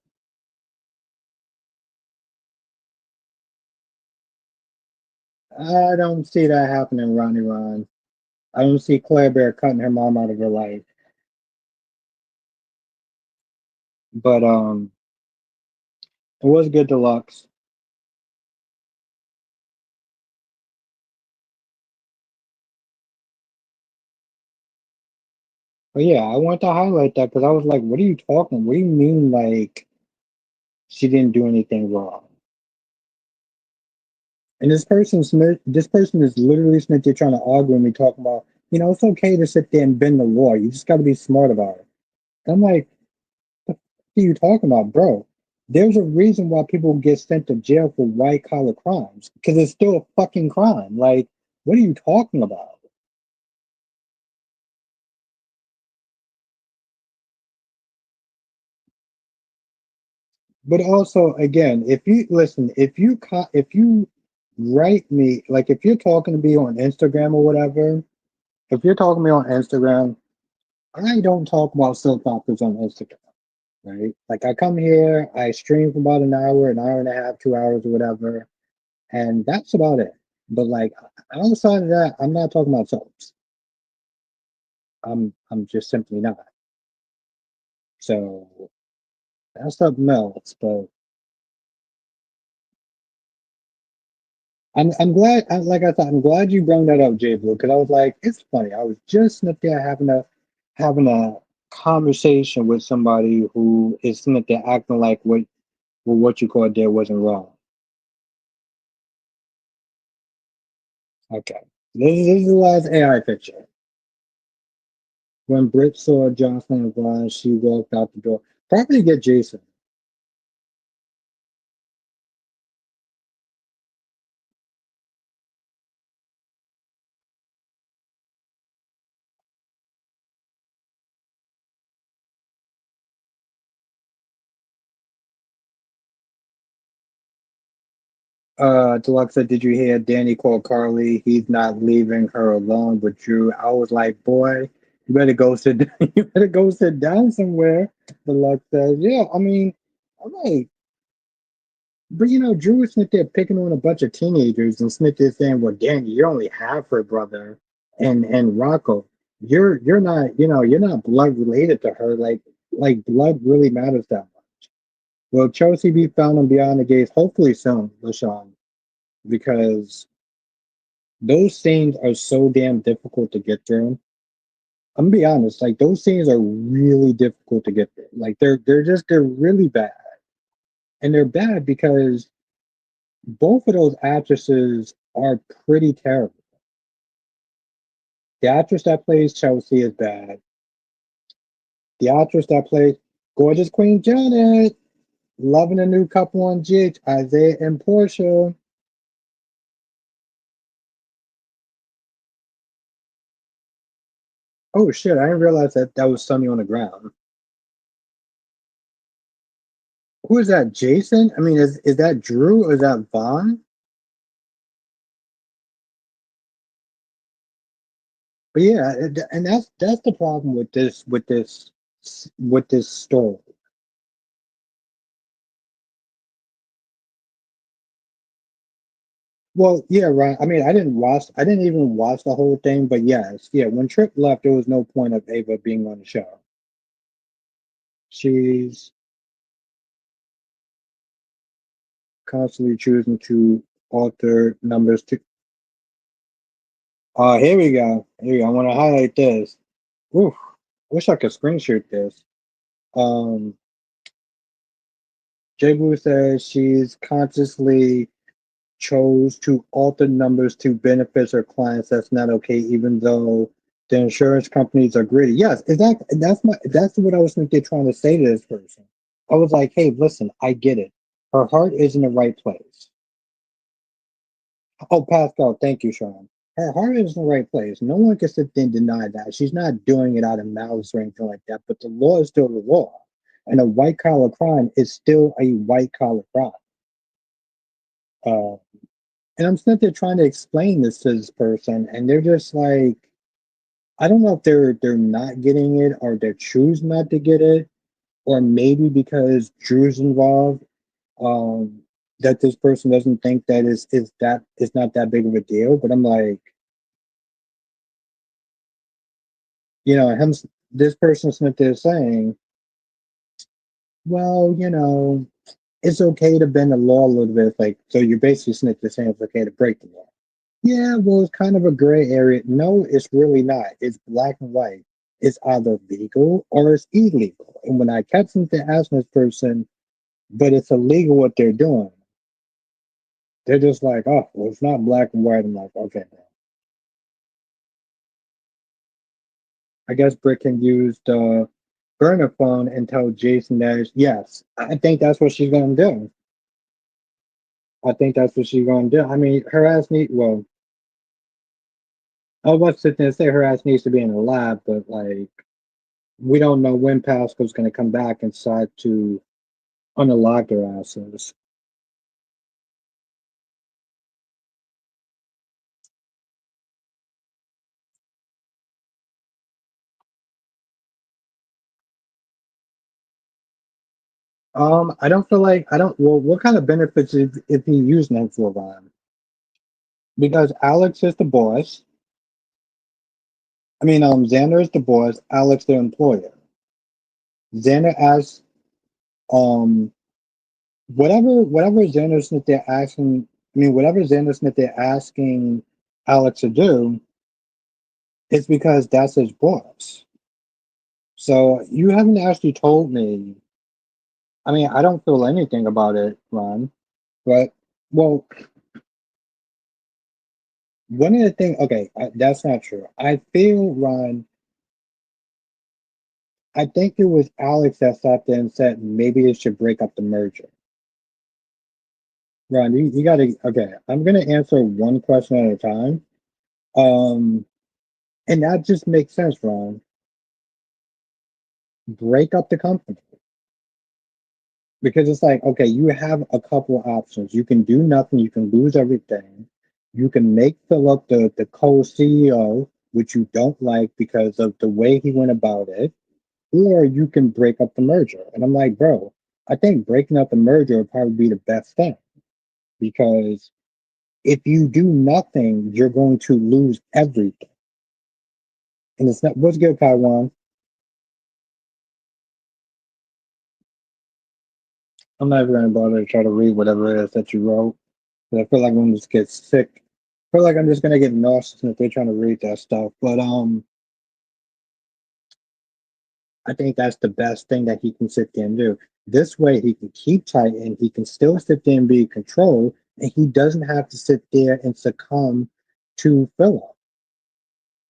I don't see that happening, Ronnie Ron. I don't see Claire Bear cutting her mom out of her life. But it was good deluxe. But yeah, I want to highlight that because I was like, what are you talking? What do you mean like she didn't do anything wrong? And this person is literally Smith there trying to argue with me, talking about, it's okay to sit there and bend the law. You just got to be smart about it. And I'm like, what are you talking about, bro? There's a reason why people get sent to jail for white collar crimes because it's still a fucking crime. Like, what are you talking about? But also, again, if you listen, if you write me, like if you're talking to me on Instagram or whatever, if you're talking to me on Instagram, I don't talk about soap operas on Instagram, right? Like I come here, I stream for about an hour and a half, 2 hours or whatever, and that's about it. But like outside of that, I'm not talking about soaps. I'm just simply not. So that's something else. But I'm glad. Like I thought, I'm glad you brought that up, Jay Blue, because I was like, it's funny. I was just sitting there having a conversation with somebody who is sitting there acting like what you called there wasn't wrong. Okay, this is the last AI picture. When Britt saw Jocelyn and Vaughn, she walked out the door. Probably get Jason. Deluxe said, "Did you hear Danny called Carly? He's not leaving her alone with Drew." I was like, "Boy, you better go sit. You better go sit down somewhere." Deluxe says, "Yeah, I mean, all right, but Drew is Smith there picking on a bunch of teenagers, and Smith is saying, 'Well, Danny, you're only half her brother, and Rocco, you're not, you're not blood related to her. Like blood really matters that much.' Will Chelsea be found and beyond the gates? Hopefully soon, LaShawn, because." Those scenes are so damn difficult to get through. I'm gonna be honest, like those scenes are really difficult to get through. Like they're really bad. And they're bad because both of those actresses are pretty terrible. The actress that plays Chelsea is bad. The actress that plays gorgeous Queen Janet, loving a new couple on GH, Isaiah and Portia. Oh shit, I didn't realize that was Sunny on the ground. Who is that? Jason? I mean, is that Drew or is that Vaughn? But yeah, and that's the problem with this story. Well, yeah, right. I mean, I didn't even watch the whole thing, but yes, yeah. When Tripp left, there was no point of Ava being on the show. She's constantly choosing to alter numbers to. Here we go. Here we go. I want to highlight this. Oof, wish I could screenshot this. Um, J Blue says she's consciously chose to alter numbers to benefit her clients. That's not okay, even though the insurance companies are greedy. Yes, exactly. That's what I was thinking, trying to say to this person. I was like, hey, listen, I get it. Her heart is in the right place. Oh, Pascal, thank you, Sean. Her heart is in the right place. No one can sit there and deny that. She's not doing it out of malice or anything like that, but the law is still the law. And a white collar crime is still a white collar crime. Uh, and I'm sitting there trying to explain this to this person, and they're just like, I don't know if they're not getting it or they're choosing not to get it, or maybe because Drew's involved, um, that this person doesn't think that is not that big of a deal. But I'm like, him, this person sitting there saying, well, it's okay to bend the law a little bit. Like, so you're basically sitting there saying it's okay to break the law. Yeah, well, it's kind of a gray area. No, it's really not. It's black and white. It's either legal or it's illegal. And when I catch them to asking this person, but it's illegal what they're doing, they're just like, oh, well, it's not black and white. I'm like, okay, man. I guess Britt can use the burner phone and tell Jason that, yes, I think that's what she's going to do. I think that's what she's going to do. I mean, her ass need, well, I was sitting there and say her ass needs to be in the lab, but like, we don't know when Pascal's going to come back and decide to unlock their asses. I don't feel like I don't. Well, what kind of benefits is he using them for, Ron? Because Alex is the boss. I mean, Xander is the boss. Alex the employer. Xander asks, um, whatever Xander Smith they're asking. I mean, whatever Xander Smith they're asking Alex to do, it's because that's his boss. So you haven't actually told me. I mean, I don't feel anything about it, Ron. But well, one of the things. Okay, that's not true. I feel, Ron. I think it was Alex that sat there and said maybe it should break up the merger. Ron, you gotta. Okay, I'm gonna answer one question at a time. Um, and that just makes sense, Ron. Break up the company because it's like, okay, you have a couple options. You can do nothing. You can lose everything. You can make Philip the co-CEO, which you don't like because of the way he went about it, or you can break up the merger. And I'm like, bro, I think breaking up the merger would probably be the best thing because if you do nothing, you're going to lose everything. And it's not what's good, Taiwan. I'm not even gonna bother to try to read whatever it is that you wrote. But I feel like I'm gonna just get sick. I feel like I'm just gonna get nauseous if they're trying to read that stuff. But I think that's the best thing that he can sit there and do. This way he can keep tight and he can still sit there and be in control and he doesn't have to sit there and succumb to Philip.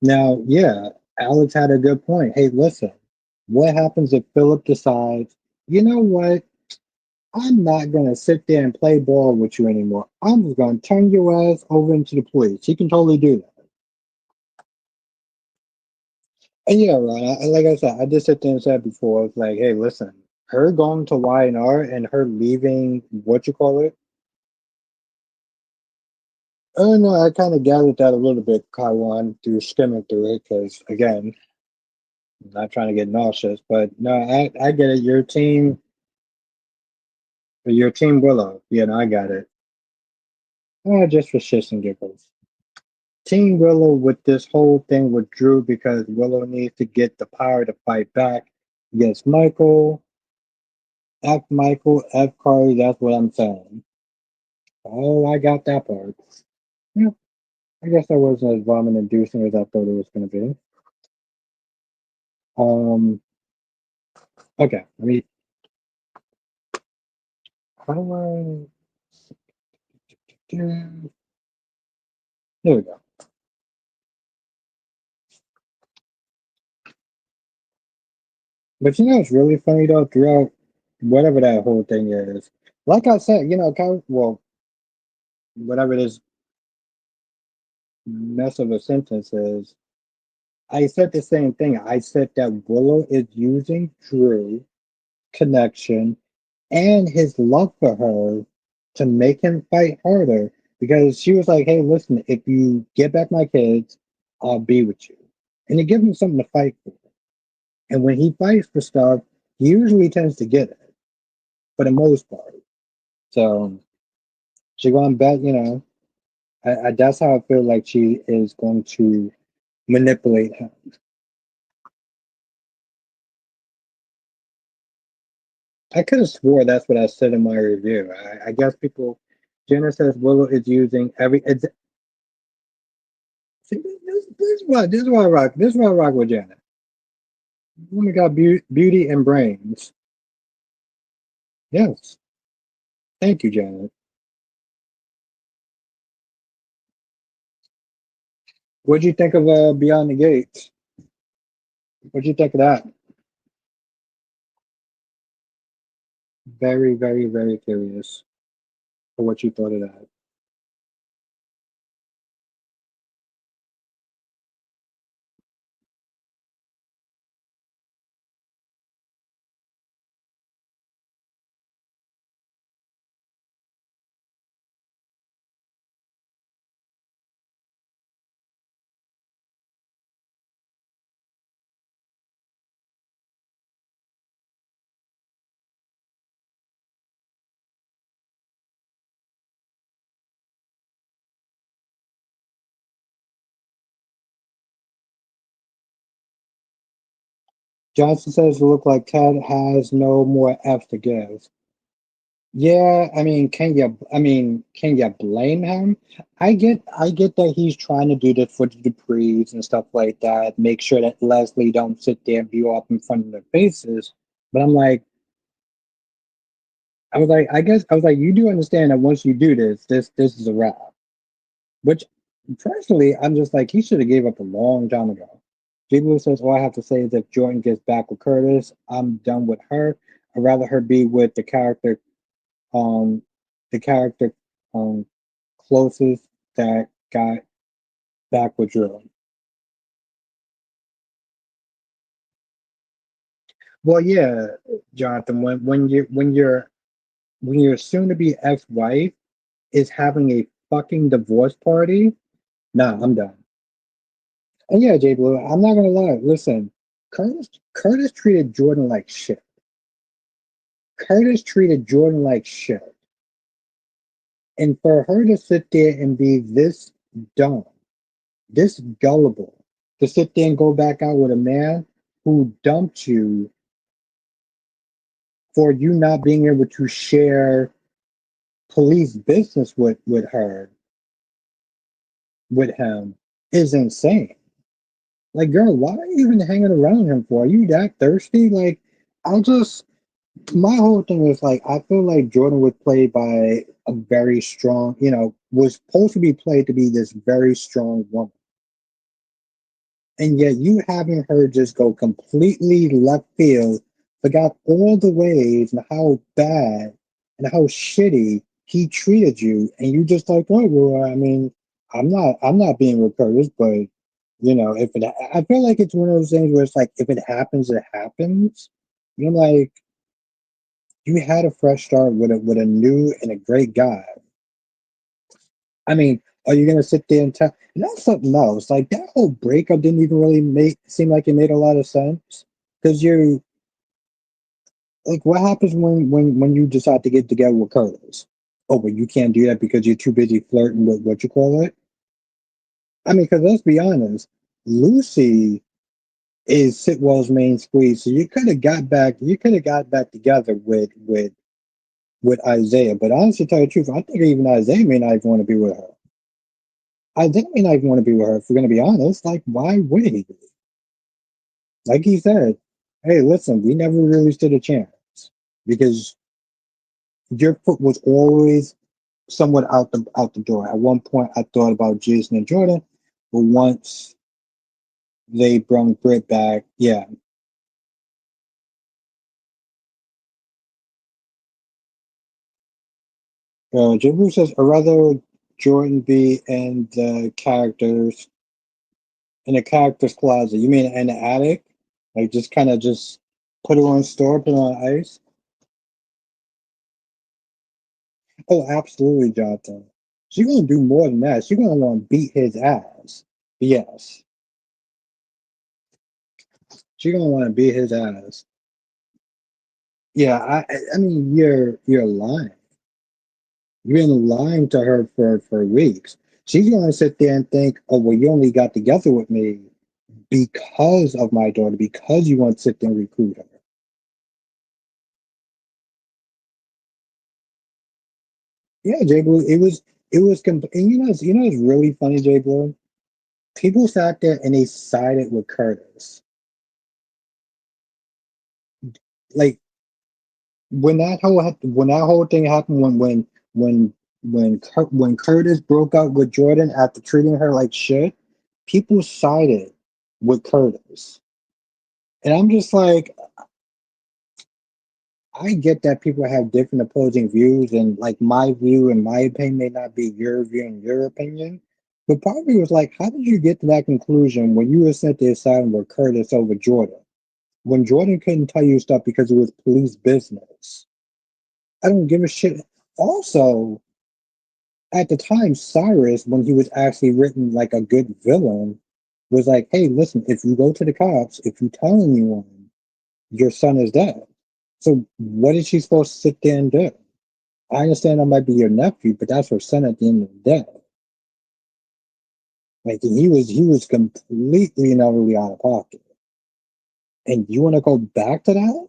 Now, yeah, Alex had a good point. Hey, listen, what happens if Philip decides, you know what? I'm not gonna sit there and play ball with you anymore. I'm just gonna turn your ass over into the police. He can totally do that. And yeah, Ron, like I said, I just sit there and said before, it's like, hey, listen, her going to Y&R and her leaving, what you call it? I don't know. I kind of gathered that a little bit, Kaiwan, through skimming through it, because again, I'm not trying to get nauseous, but no, I get it. Your team Willow. Yeah, no, I got it. Just for shits and giggles. Team Willow with this whole thing with Drew because Willow needs to get the power to fight back against Michael, F Carly, that's what I'm saying. Oh, I got that part. Yeah, I guess that wasn't as vomit inducing as I thought it was gonna be. Um okay, I mean how do I there we go. But it's really funny though, throughout whatever that whole thing is. Like I said, well, whatever this mess of a sentence is, I said the same thing. I said that Willow is using Drew connection and his love for her to make him fight harder because she was like, "Hey, listen, if you get back my kids, I'll be with you," and to give him something to fight for. And when he fights for stuff, he usually tends to get it for the most part. So she going back, that's how I feel like she is going to manipulate him. I could have swore that's what I said in my review. I guess people, Jenna says Willow is using every. See, this is why I rock. This is why I rock with Janet. Woman got beauty and brains. Yes, thank you, Janet. What'd you think of Beyond the Gates? What'd you think of that? Very, very, very curious for what you thought of that. Johnson says it look like Ted has no more F to give. Yeah, I mean, can you blame him? I get that he's trying to do this for the Duprees and stuff like that, make sure that Leslie don't sit there and be up in front of their faces. But I'm like, I was like, you do understand that once you do this is a wrap. Which, personally, I'm just like, he should have gave up a long time ago. J. Blue says, all I have to say is if Jordan gets back with Curtis, I'm done with her. I'd rather her be with um, the character um closest that got back with Drew. Well, yeah, Jonathan, when your soon to be ex-wife is having a fucking divorce party, nah, I'm done. And yeah, Jay Blue, I'm not gonna lie. Listen, Curtis treated Jordan like shit. Curtis treated Jordan like shit. And for her to sit there and be this dumb, this gullible, to sit there and go back out with a man who dumped you for you not being able to share police business with him is insane. Like, girl, why are you even hanging around him for? Are you that thirsty? Like, I just my whole thing is like I feel like Jordan was played by a very strong, was supposed to be played to be this very strong woman. And yet you having her just go completely left field, forgot all the ways and how bad and how shitty he treated you, and you just like, oh well, I mean, I'm not being recursive, but if it, I feel like it's one of those things where it's like if it happens, it happens. You're like, you had a fresh start with a new and a great guy. I mean, are you gonna sit there and tell? And that's something else. Like that whole breakup didn't even really make seem like it made a lot of sense. Because you like, what happens when you decide to get together with Curtis? Oh, but you can't do that because you're too busy flirting with what you call it. I mean, because let's be honest, Lucy is Sitwell's main squeeze. So you could have got back together with Isaiah. But honestly, to tell you the truth, I think even Isaiah may not even want to be with her. I think we not even want to be with her. If we're going to be honest, like, why would he be? Like he said, hey, listen, we never really stood a chance because your foot was always somewhat out the door. At one point, I thought about Jason and Jordan, but once they brought Britt back, yeah. Jimmy says, I'd rather Jordan be in the characters closet. You mean in the attic? Like just kind of just. Put her on store, put her on ice. Oh, absolutely, Jonathan. She's gonna do more than that. She's gonna want to beat his ass. Yes, she's gonna want to beat his ass. Yeah, I mean, you're lying. You've been lying to her for weeks. She's gonna sit there and think, oh well, you only got together with me because of my daughter, because you want to sit there and recruit her. Yeah, Jay Blue, and you know, it's really funny, Jay Blue. People sat there and they sided with Curtis. Like when that whole thing happened, when Curtis broke up with Jordan after treating her like shit, people sided with Curtis, and I'm just like, I get that people have different opposing views, and like my view and my opinion may not be your view and your opinion. But part of me was like, how did you get to that conclusion when you were sent to siding with Curtis over Jordan? When Jordan couldn't tell you stuff because it was police business. I don't give a shit. Also, at the time, Cyrus, when he was actually written like a good villain, was like, hey, listen, if you go to the cops, if you tell anyone, your son is dead. So what is she supposed to sit there and do? I understand that might be your nephew, but that's her son at the end of the day. Like he was completely and utterly out of pocket. And you want to go back to that?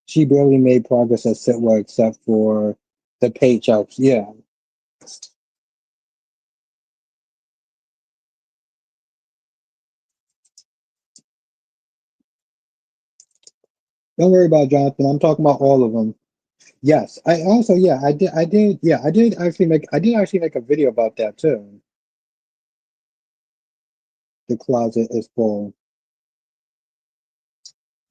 She barely made progress at Sitwell except for the paychecks. Yeah. Don't worry about Jonathan. I'm talking about all of them. Yes. I also yeah, I did actually make a video about that too. The closet is full.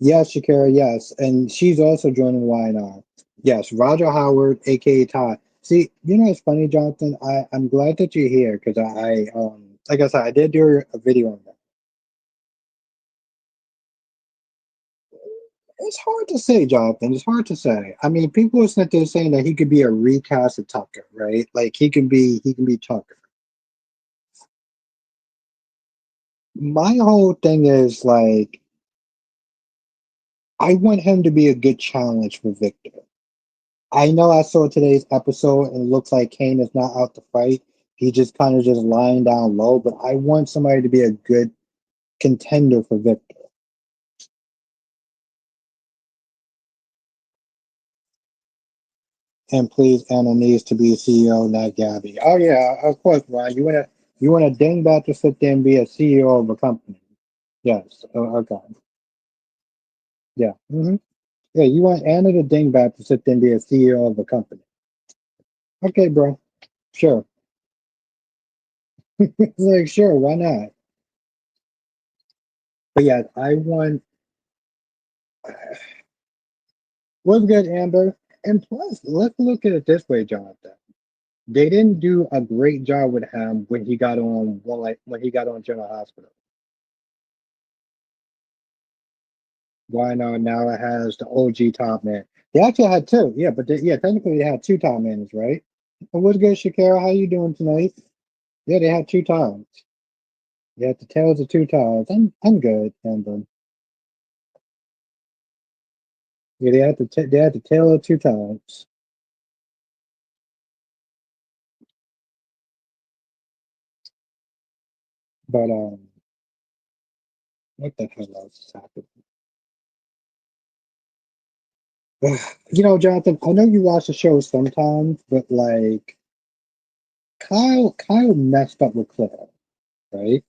Yes, Shakira, yes. And she's also joining YNR. Yes, Roger Howard, aka Todd. See, you know it's funny, Jonathan. I'm glad that you're here because like I said, I did do a video on that. It's hard to say, Jonathan. It's hard to say. I mean, people are sitting there saying that he could be a recast of Tucker, right? Like he can be Tucker. My whole thing is like I want him to be a good challenge for Victor. I know I saw today's episode and it looks like Kane is not out to fight. He just kind of just lying down low, but I want somebody to be a good contender for Victor. And please, Anna needs to be CEO, not Gabby. Oh yeah, of course, Ryan. You want a dingbat to sit there and be a CEO of a company. Yes. Oh, okay. Yeah. Yeah, you want Anna the dingbat to sit there and be a CEO of a company. Okay, bro. Sure. Like, sure, why not? But yeah, I want what's good, Amber. And plus, let's look at it this way, Jonathan. They didn't do a great job with him when he got on General Hospital. Why not now it has the OG top man? They actually had two, yeah, yeah, technically they had two top mans, right? And what's good, Shakira? How you doing tonight? Yeah, they had two times. They had the tails of two times. I'm good, Amber. Yeah, they had the tail of two times. But what the hell else is happening? Jonathan, I know you watch the show sometimes, but like Kyle messed up with Claire, right?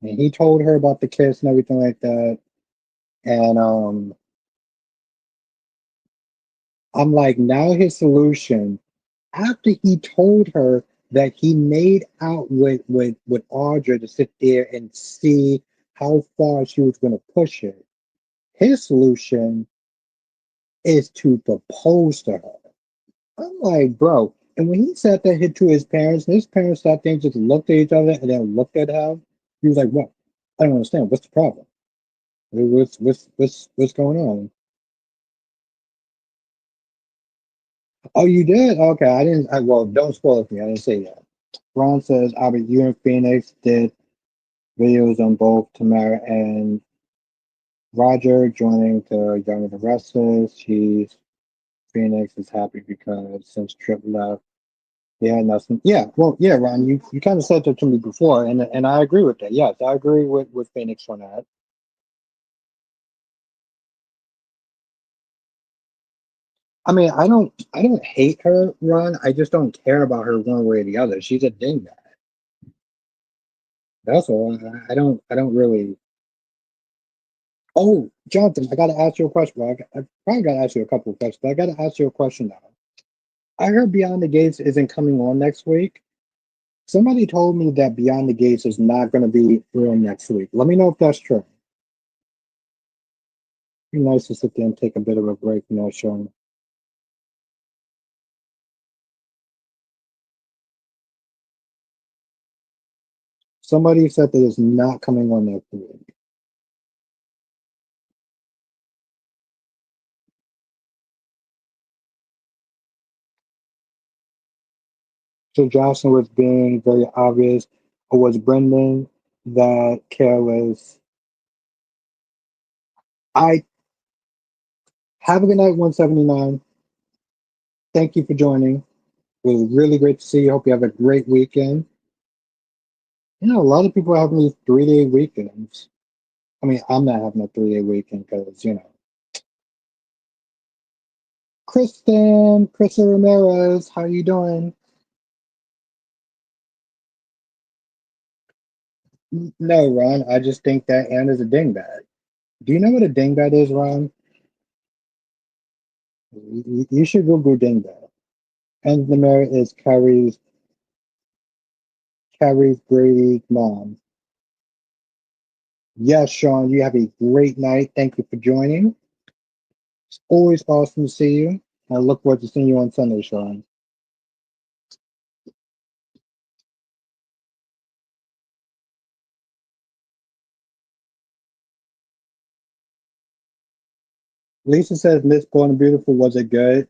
And he told her about the kiss and everything like that. And I'm like, now his solution, after he told her that he made out with Audra to sit there and see how far she was going to push it, his solution is to propose to her. I'm like, bro. And when he said that hit to his parents, and his parents sat there and just looked at each other and then looked at him, he was like, what? I don't understand. What's the problem? What's going on? Oh, you did? Okay, I didn't. Well, don't spoil it for me. I didn't say that. Ron says, Albert, you and Phoenix did videos on both Tamara and Roger joining the Young and the Restless. Phoenix is happy because since Trip left, he had nothing. Yeah, well, yeah, Ron, you kind of said that to me before, and I agree with that. Yes, I agree with Phoenix on that. I mean, I don't hate her, Ron. I just don't care about her one way or the other. She's a dingbat. That's all. I don't really. Oh, Jonathan, I got to ask you a question. Well, I probably got to ask you a couple of questions, but I got to ask you a question now. I heard Beyond the Gates isn't coming on next week. Somebody told me that Beyond the Gates is not going to be on next week. Let me know if that's true. Be nice to sit there and take a bit of a break from that show. Somebody said that it's not coming on next week. So Jocelyn was being very obvious, or was Brendan that careless? I have a good night, 179. Thank you for joining. It was really great to see you. Hope you have a great weekend. You know, a lot of people are having these 3-day weekends. I mean, I'm not having a 3-day weekend because, Kristen Ramirez, how you doing? No, Ron, I just think that Anna's a dingbat. Do you know what a dingbat is, Ron? You should Google dingbat. Anna Ramirez is Carrie's Brady's mom. Yes, Sean, you have a great night. Thank you for joining. It's always awesome to see you. I look forward to seeing you on Sunday, Sean. Lisa says Miss Born and Beautiful, was it good?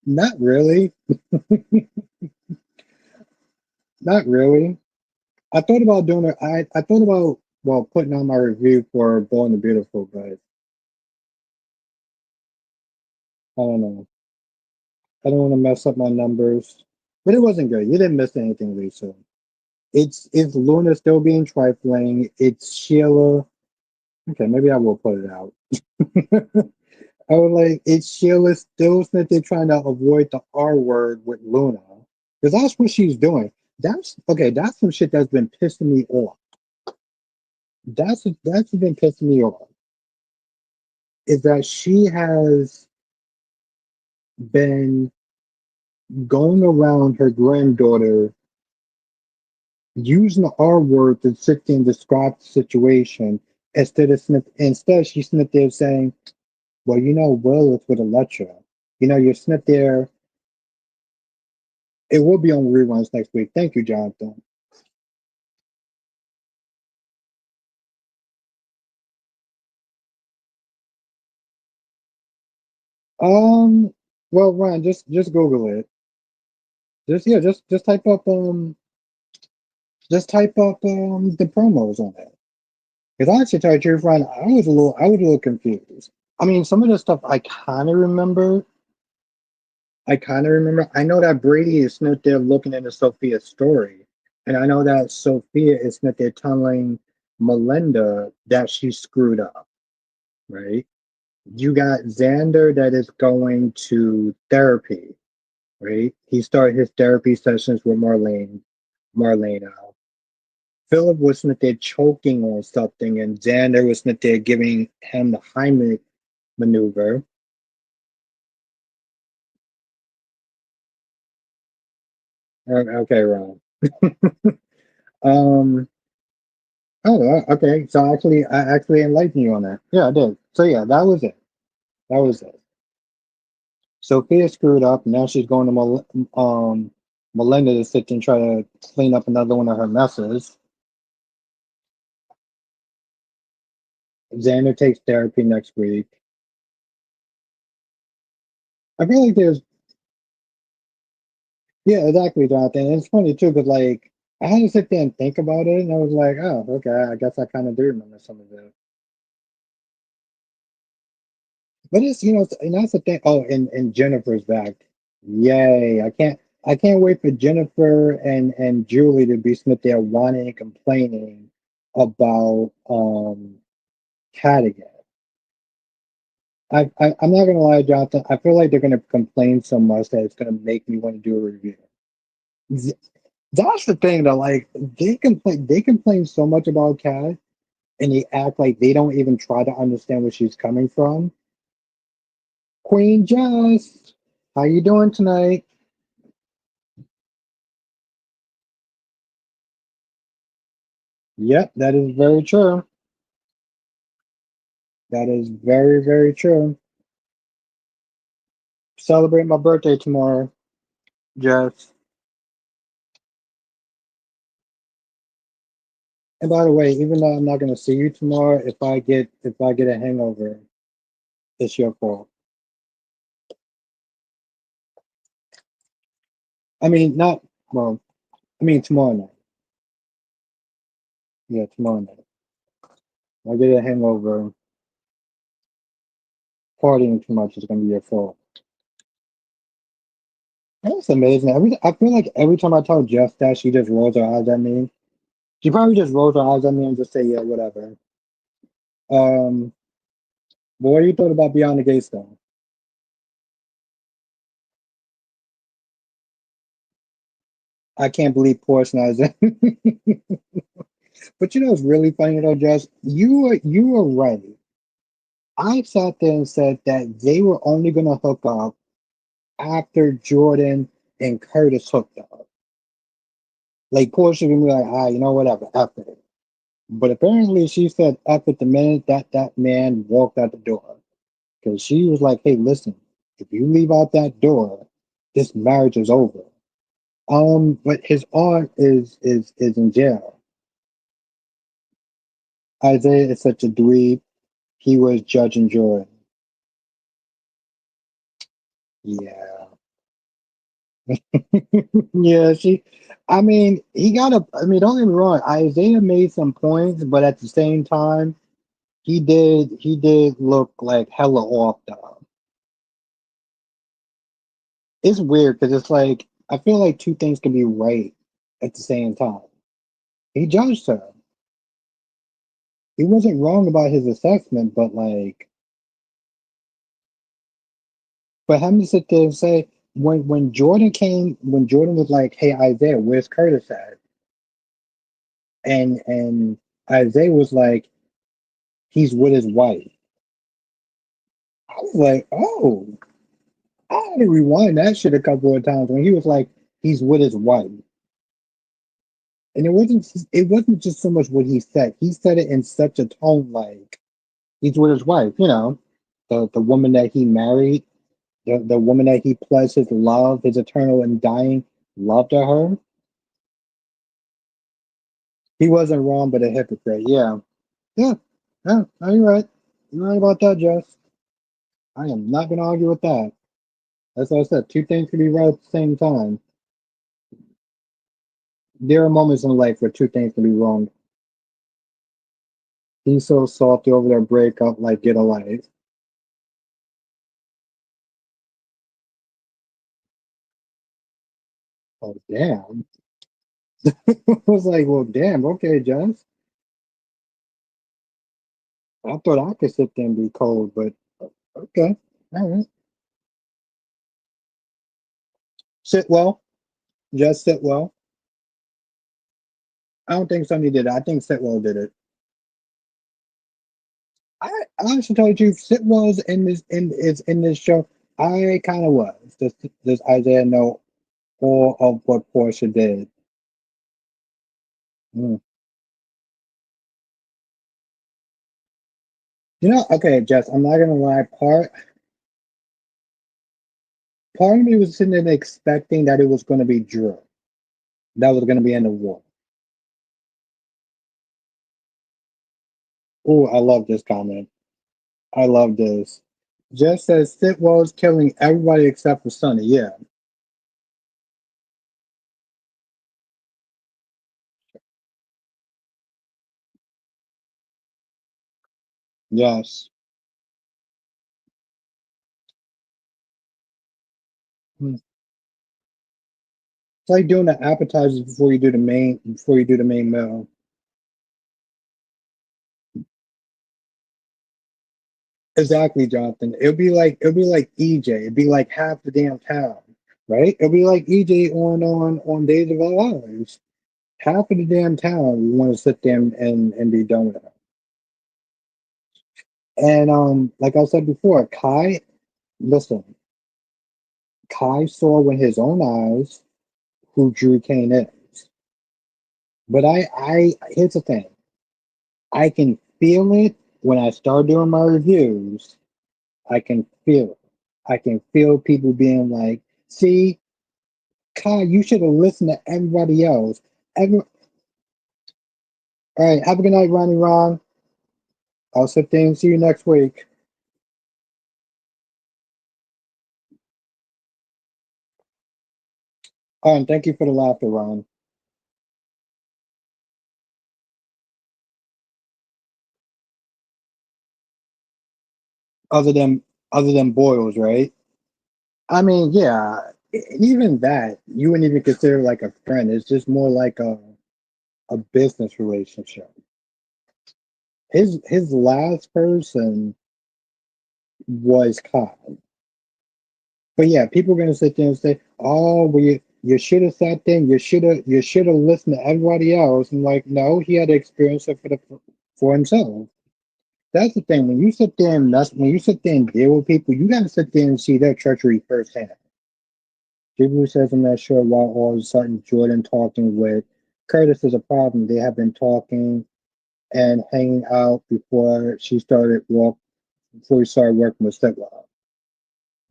Not really. Not really. I thought about doing it. I thought about, well, putting on my review for Born and Beautiful, but I don't know. I don't want to mess up my numbers. But it wasn't good. You didn't miss anything, Lisa. It's Luna still being trifling. It's Sheila. Okay, maybe I will put it out. I was like, it's Sheila still that they're trying to avoid the R word with Luna. Because that's what she's doing. That's okay, that's some shit that's been pissing me off. That's been pissing me off. Is that she has been going around her granddaughter using the R word to sit there and describe the situation instead she's sitting there saying, well, Will is with Electra. You're sitting there. It will be on reruns next week. Thank you, Jonathan. Um, well, Ryan, just Google it. Just type up the promos on it. Because I actually tell you the truth, Ryan, I was a little confused. I mean, some of the stuff I kind of remember. I kind of remember. I know that Brady is not there looking into Sophia's story, and I know that Sophia is not there telling Melinda that she screwed up. Right? You got Xander that is going to therapy. Right? He started his therapy sessions with Marlena. Philip was not there choking on something, and Xander was not there giving him the Heimlich maneuver. Okay, Ron. Um. Oh, okay. So I actually enlightened you on that. Yeah, I did. So yeah, that was it. That was it. Sophia screwed up. Now she's going to Melinda to sit and try to clean up another one of her messes. Xander takes therapy next week. I feel like there's yeah, exactly, Jonathan. And it's funny too, because like I had to sit there and think about it, and I was like, oh, okay, I guess I kind of do remember some of it. But it's and that's the thing. Oh, and Jennifer's back. Yay! I can't wait for Jennifer and Julie to be Smith there whining and complaining about Cat again. I'm not gonna lie, Jonathan. I feel like they're gonna complain so much that it's gonna make me want to do a review. Th- That's the thing though. Like they complain so much about Cat, and they act like they don't even try to understand where she's coming from. Queen Jess, how you doing tonight? Yep, that is very true. That is very, very true. Celebrate my birthday tomorrow, Jess. And by the way, even though I'm not gonna see you tomorrow, if I get a hangover, it's your fault. I mean, not well. I mean tomorrow night. Yeah, tomorrow night. If I get a hangover, partying too much is gonna be your fault. That's amazing. I feel like every time I tell Jess that, she just rolls her eyes at me. She probably just rolls her eyes at me and just say, "Yeah, whatever." Um, but what do you thought about Beyond the Gates though? I can't believe Portia is But it's really funny though, Jess. You were right. I sat there and said that they were only gonna hook up after Jordan and Curtis hooked up. Like Portia gonna be like, whatever, F it. But apparently she said F it the minute that man walked out the door. Because she was like, hey, listen, if you leave out that door, this marriage is over. But his aunt is in jail. Isaiah is such a dweeb. He was judging Jordan. Yeah. Yeah, I mean, don't get me wrong, Isaiah made some points, but at the same time, he did look like hella off though. It's weird because it's like I feel like two things can be right at the same time. He judged her. He wasn't wrong about his assessment, but like for him to sit there and say when Jordan was like, "Hey Isaiah, where's Curtis at?" and Isaiah was like, "He's with his wife." I was like, "Oh, I had to rewind that shit a couple of times when he was like, he's with his wife." And it wasn't just so much what he said. He said it in such a tone like he's with his wife, the woman that he married, the woman that he pledged his love, his eternal and dying love to her. He wasn't wrong, but a hypocrite. Yeah. Yeah. Yeah. No, you're right. You're right about that, Jess. I am not gonna argue with that. As I said, two things can be right at the same time. There are moments in life where two things can be wrong. He's so salty over their breakup, like get a life. Oh damn. I was like, well damn, okay, Jess. I thought I could sit there and be cold, but okay. All right. Sit well. Just sit well. I don't think somebody did it. I think Sitwell did it. I honestly told you Sitwell's in this show. I kind of was. Does Isaiah know all of what Portia did? Mm. Okay, Jess, I'm not gonna lie. Part of me was sitting there expecting that it was gonna be Drew. That was gonna be in the war. Oh, I love this comment. I love this. Just says Sitwell's killing everybody except for Sonny. Yeah. Yes. Hmm. It's like doing the appetizers before you do the main meal. Exactly, Jonathan. It'll be like EJ. It'd be like half the damn town, right? It'll be like EJ on Days of Our Lives. Half of the damn town we want to sit there and be done with it. And like I said before, Kai, listen, Kai saw with his own eyes who Drew Kane is. But I here's the thing. I can feel it when I start doing my reviews. I can feel it. I can feel people being like, see, Kai, you should have listened to everybody else. All right, have a good night, Ronnie Ron. I'll sit there and see you next week. And thank you for the laughter, Ron. Other than other than Boyles, right? I mean, yeah, even that you wouldn't even consider like a friend. It's just more like a business relationship. His last person was Kai. But yeah, people are gonna sit there and say, "Oh, well, you should have sat there. You should have listened to everybody else." And like, no, he had to experience it for himself. That's the thing. When you sit there and deal with people, you gotta sit there and see their treachery firsthand. People says I'm not sure why all of a sudden Jordan talking with Curtis is a problem. They have been talking and hanging out before we started working with Stepwell.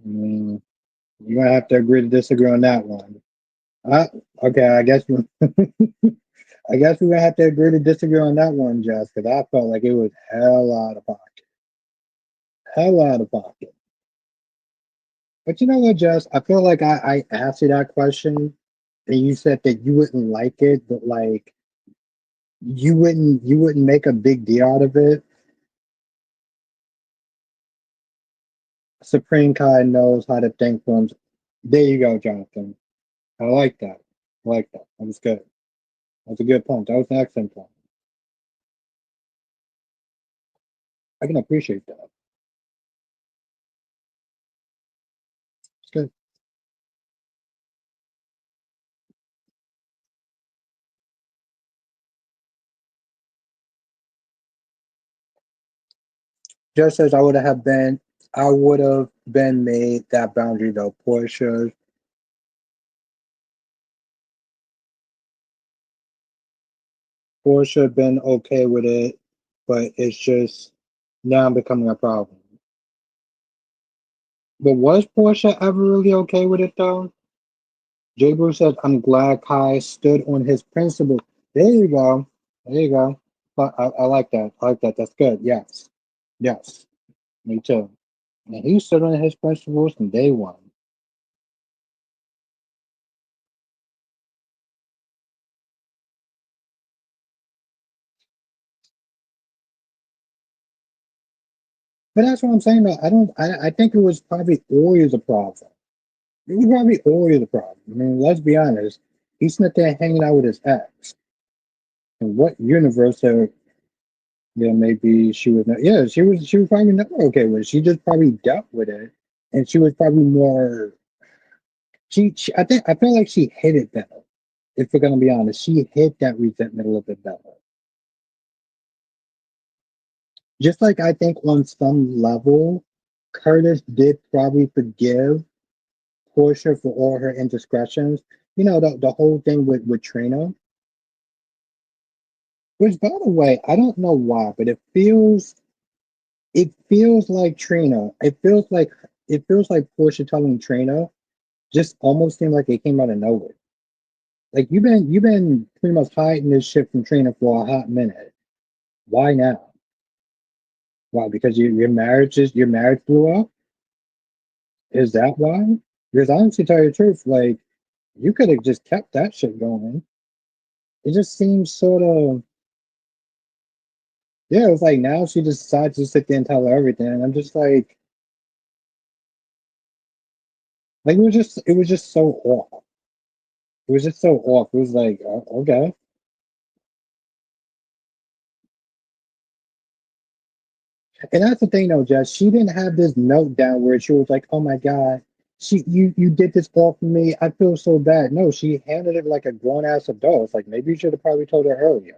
Mm, you're gonna have to agree to disagree on that one. Uh, okay, I guess we're gonna have to agree to disagree on that one, Jess, because I felt like it was hell out of pocket. Hell out of pocket. But you know what, Jess? I feel like I asked you that question and you said that you wouldn't like it, but like you wouldn't make a big deal out of it. Supreme Kai knows how to think for him. There you go, Jonathan. I like that. I like that. That was good. That's a good point. That was an excellent point. I can appreciate that. It's good. Just as I would have been made that boundary though. Portia been okay with it, but it's just now becoming a problem. But was Portia ever really okay with it though? Jay Bruce says, "I'm glad Kai stood on his principles." There you go. There you go. I like that. I like that. That's good. Yes. Yes. Me too. And he stood on his principles from day one. But that's what I'm saying. Though. I think it was probably always a problem. It was probably always a problem. I mean, let's be honest. He's not there hanging out with his ex. In what universe yeah, maybe she was not, yeah, she was probably never okay with it. She just probably dealt with it. And she was probably more I feel like she hid it better. If we're gonna be honest, she hid that resentment a little bit better. Just like I think on some level, Curtis did probably forgive Portia for all her indiscretions. You know, the whole thing with Trina. Which by the way, I don't know why, but it feels like Trina. It feels like Portia telling Trina just almost seemed like it came out of nowhere. Like you've been pretty much hiding this shit from Trina for a hot minute. Why now? Why? Because your marriage blew up? Is that why? Because honestly, tell you the truth, like you could have just kept that shit going. It just seems sort of yeah. It was like now she just decides to sit there and tell her everything. And I'm just like it was just so off. It was just so off. It was like okay. And that's the thing though, Jess. She didn't have this meltdown where she was like, "Oh my god, you did this all for me. I feel so bad." No, she handled it like a grown ass adult. It's like maybe you should have probably told her earlier.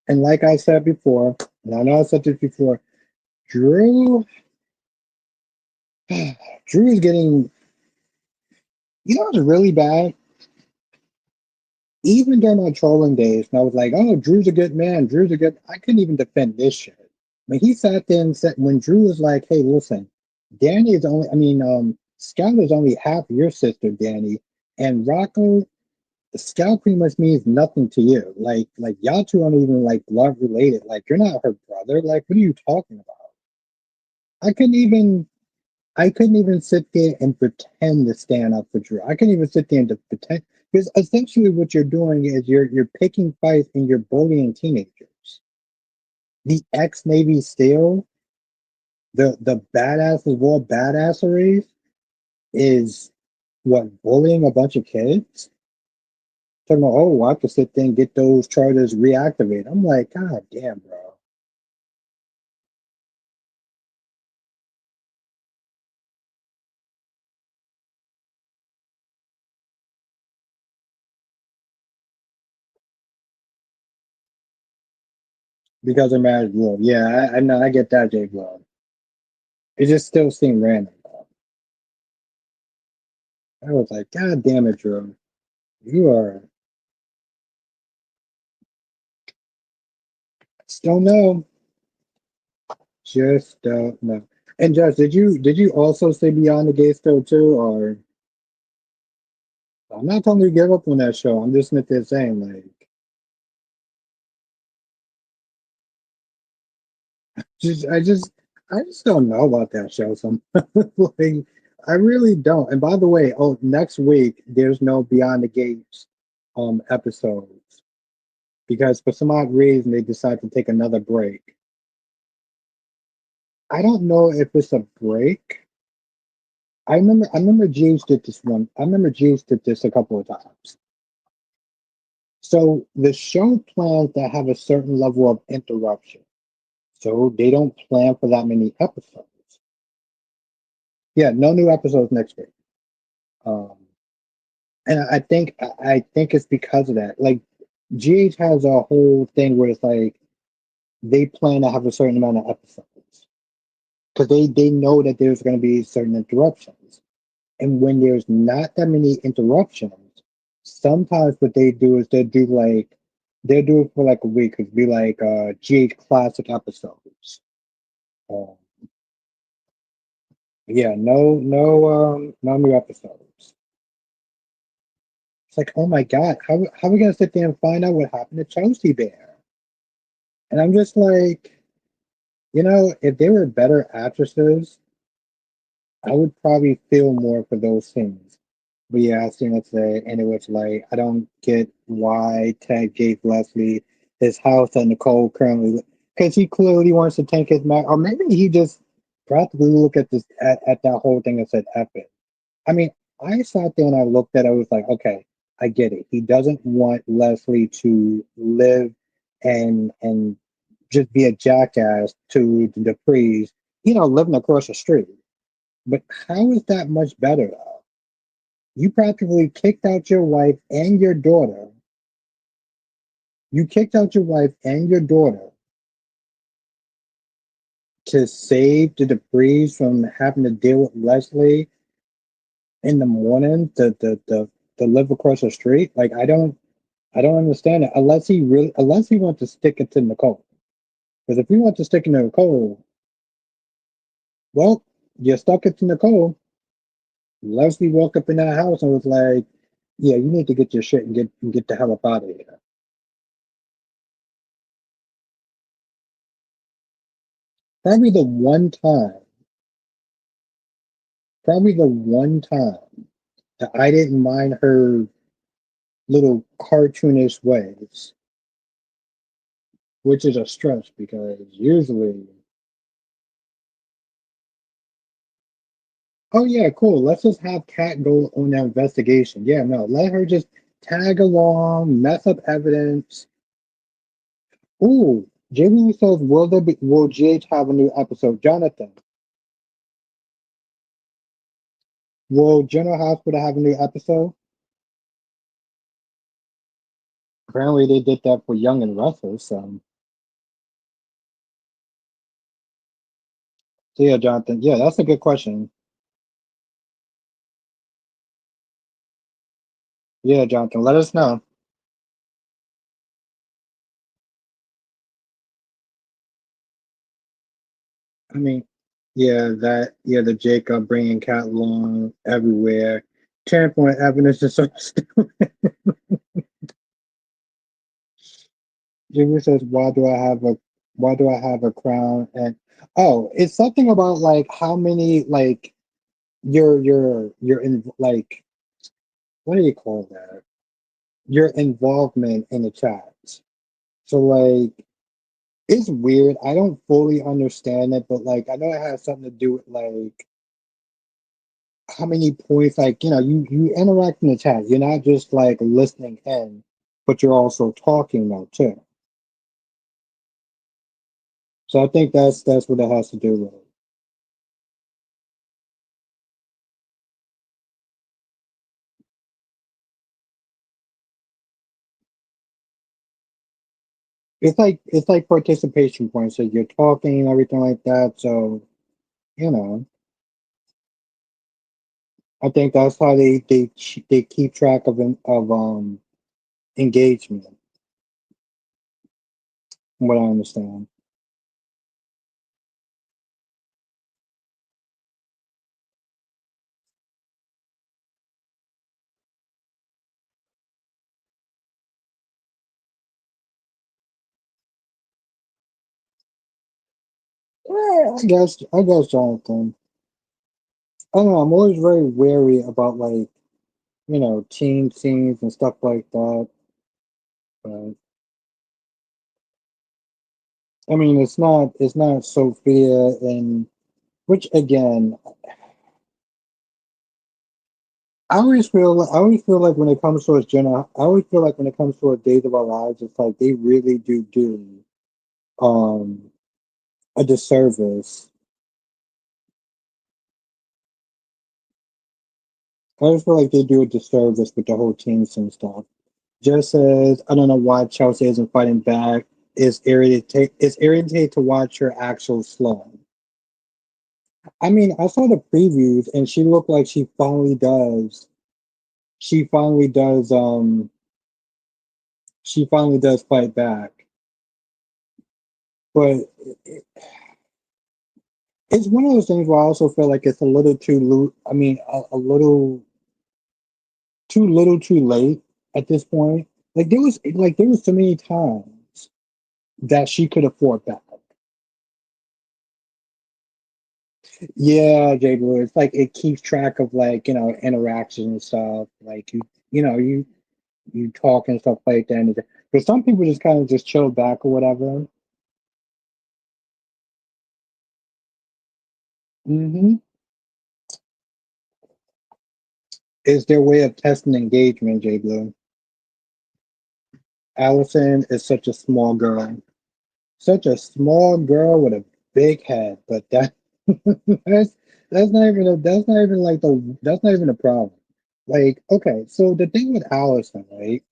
And like I said before, and I know I said this before, Drew, Drew is getting. You know what's really bad? Even during my trolling days, and I was like, "Oh, Drew's a good man. Drew's a good." I couldn't even defend this shit. When he sat there and said, when Drew was like, "Hey, listen, Danny is only. I mean, Scout is only half your sister, Danny, and Rocco. Scout pretty much means nothing to you. Like y'all two aren't even like blood related. Like you're not her brother. Like what are you talking about?" I couldn't even I couldn't even sit there and pretend to stand up for Drew. I couldn't even sit there and pretend because essentially what you're doing is you're picking fights and you're bullying teenagers. The ex Navy SEAL, the badass of all badasseries, is what bullying a bunch of kids. Talking about, oh, I could sit there and get those charters reactivated. I'm like, God damn, bro. Because of marriage love. Yeah, I know, I get that, Jake Love. It just still seemed random. Though. I was like, God damn it, Drew. You are still no. Just don't know. And Josh, did you also say Beyond the Gates though too, or I'm not telling you to give up on that show. I'm just saying like just I just don't know about that show. Some like I really don't. And by the way, oh next week there's no Beyond the Gates episodes because for some odd reason they decided to take another break. I don't know if it's a break. I remember James did this one. I remember James did this a couple of times. So the show plans to have a certain level of interruption. So they don't plan for that many episodes. Yeah, no new episodes next week. Um, and I think it's because of that. Like GH has a whole thing where it's like they plan to have a certain amount of episodes because they know that there's going to be certain interruptions. And when there's not that many interruptions, sometimes what they do is they'll do it for like a week. It'd be like GH classic episodes. Um, yeah, no new episodes. It's like, oh my god, how are we gonna sit there and find out what happened to Chelsea Bear? And I'm just like, if they were better actresses, I would probably feel more for those scenes. But yeah, I seen it today, and it was like, I don't get why Ted gave Leslie his house that Nicole currently, because he clearly wants to tank his marriage, or maybe he just practically look at this at that whole thing and said, "F it." I mean, I sat there and I looked at it, I was like, okay, I get it. He doesn't want Leslie to live and just be a jackass to the Duprees, living across the street. But how is that much better though? You practically kicked out your wife and your daughter. You kicked out your wife and your daughter to save the Duprees from having to deal with Leslie in the morning to live across the street. Like I don't understand it unless he wants to stick it to Nicole. Because if he wants to stick it to Nicole, well, you stuck it to Nicole. Leslie walked up in that house and was like, "Yeah, you need to get your shit and get the hell up out of here." Probably the one time, probably the one time that I didn't mind her little cartoonish ways, which is a stretch because usually, oh yeah, cool. Let's just have Kat go on that investigation. Yeah, no, let her just tag along, mess up evidence. Ooh, Jamie says, will GH have a new episode? Jonathan, will General Hospital have a new episode? Apparently they did that for Young and Restless. So yeah, Jonathan. Yeah, that's a good question. Yeah, Jonathan, let us know. I mean, yeah, the Jacob bringing Cat along everywhere. 10 point evidence is so Jimmy says, why do I have a crown? And oh, it's something about like how many like your in like what do you call that? Your involvement in the chats. So like it's weird. I don't fully understand it, but like I know it has something to do with like how many points like you interact in the chat. You're not just like listening in, but you're also talking now too. So I think that's what it has to do with it. It's like participation points. So you're talking and everything like that. So you know, I think that's how they keep track of engagement. From what I understand. Yeah, I guess Jonathan. I don't know. I'm always very wary about like team scenes and stuff like that. But I mean, it's not Sophia and which again, I always feel like when it comes to us Jenna, I always feel like when it comes to our days of our lives, it's like they really do um a disservice. I just feel like they do a disservice with the whole teams and stuff. Just says, I don't know why Chelsea isn't fighting back. It's irritating to watch her actual slow. I mean, I saw the previews and she looked like she finally does she finally does fight back. But it's one of those things where I also feel like it's a little too I mean, a little too late at this point. Like there was so many times that she could have fought back. Yeah, Jay Blue. It's like it keeps track of like, interaction and stuff. Like you talk and stuff like that. But some people just kind of just chill back or whatever. Hmm. Is their way of testing engagement, Jay Blue. Allison is such a small girl. Such a small girl with a big head, but that's that's not even a problem. Like, okay, so the thing with Allison, right?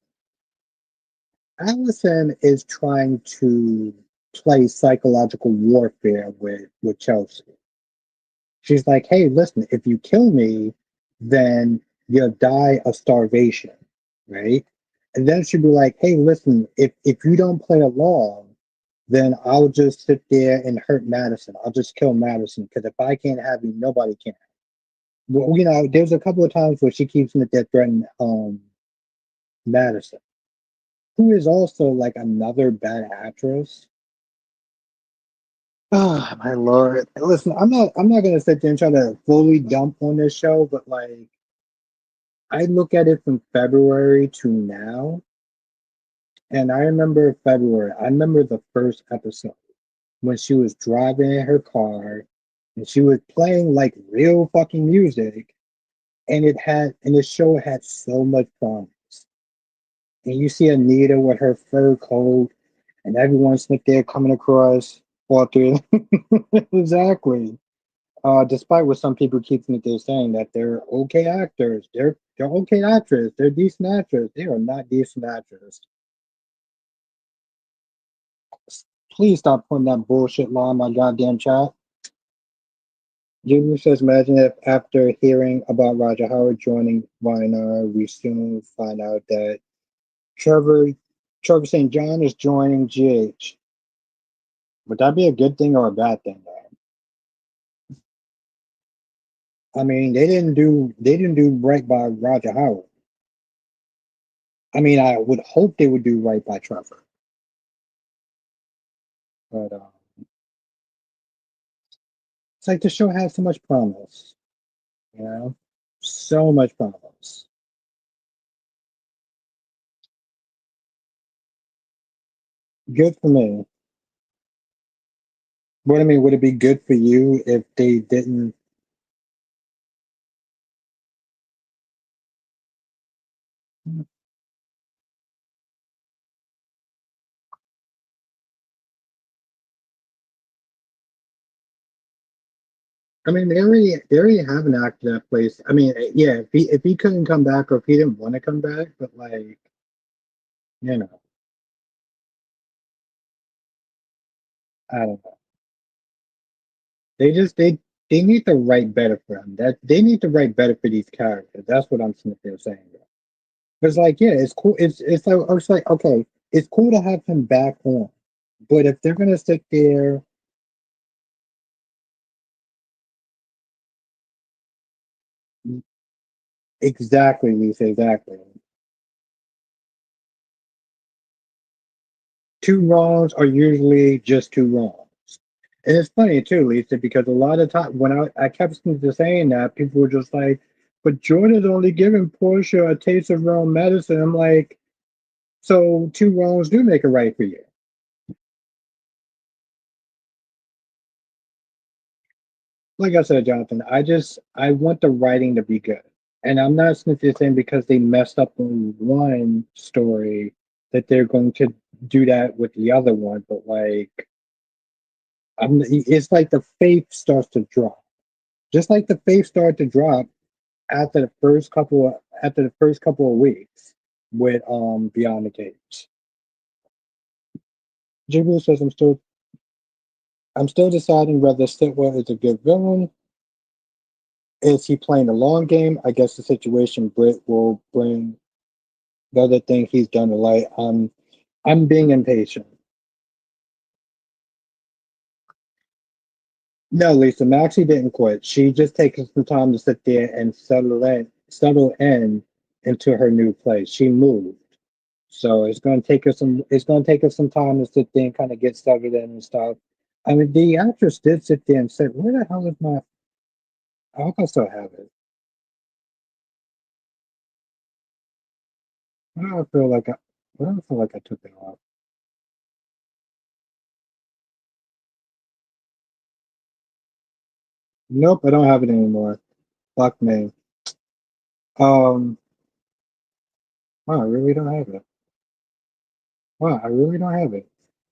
Allison is trying to play psychological warfare with Chelsea. She's like, hey, listen, if you kill me, then you'll die of starvation, right? And then she'd be like, hey, listen, if you don't play along, then I'll just sit there and hurt Madison. I'll just kill Madison because if I can't have you, nobody can. Well, there's a couple of times where she keeps in the threatening Madison, who is also like another bad actress. Oh my lord! Listen, I'm not gonna sit there and try to fully dump on this show, but like I look at it from February to now, and I remember February. I remember the first episode when she was driving in her car and she was playing like real fucking music, and the show had so much promise. And you see Anita with her fur coat, and everyone's like there coming across all through. Exactly. Despite what some people keep they're saying that they're okay actors, they're okay actors, they're decent actors. They are not decent actors. Please stop putting that bullshit line in my goddamn chat. Jimmy says, imagine if after hearing about Roger Howard joining Vinyl, we soon find out that Trevor Trevor St. John is joining GH. Would that be a good thing or a bad thing, though? I mean, they didn't do right by Roger Howard. I mean, I would hope they would do right by Trevor, but it's like the show has so much promise, you know, so much promise. Good for me. What I mean, would it be good for you if they didn't? I mean, they already have an actor that plays. I mean, yeah, if he couldn't come back or if he didn't want to come back, but like, you know, I don't know. They just they need to write better for him. That they need to write better for these characters. That's what I'm sitting there saying. Because like, yeah, it's cool. It's like okay, it's cool to have him back on, but if they're gonna sit there, exactly, Lisa, exactly. Two wrongs are usually just two wrongs. And it's funny too, Lisa, because a lot of time when I kept saying that, people were just like, but Jordan's only giving Portia a taste of her own medicine. I'm like, so two wrongs do make it right for you. Like I said, Jonathan, I want the writing to be good. And I'm not simply saying because they messed up on one story that they're going to do that with the other one, but like it's like the faith starts to drop. Just like the faith started to drop after the first couple of weeks with Beyond the Gates. Jibu says I'm still deciding whether Sitwell is a good villain. Is he playing the long game? I guess the situation Brit will bring the other thing he's done to light. I'm being impatient. No, Lisa, Maxie didn't quit. She just taking some time to sit there and settle in into her new place. She moved. So it's gonna take us some time to sit there and kind of get settled in and stuff. I mean the actress did sit there and said, where the hell is my I hope I still have it. I don't feel like I don't feel like I took it off. Nope, I don't have it anymore. Fuck me. Um wow, I really don't have it. Wow, I really don't have it.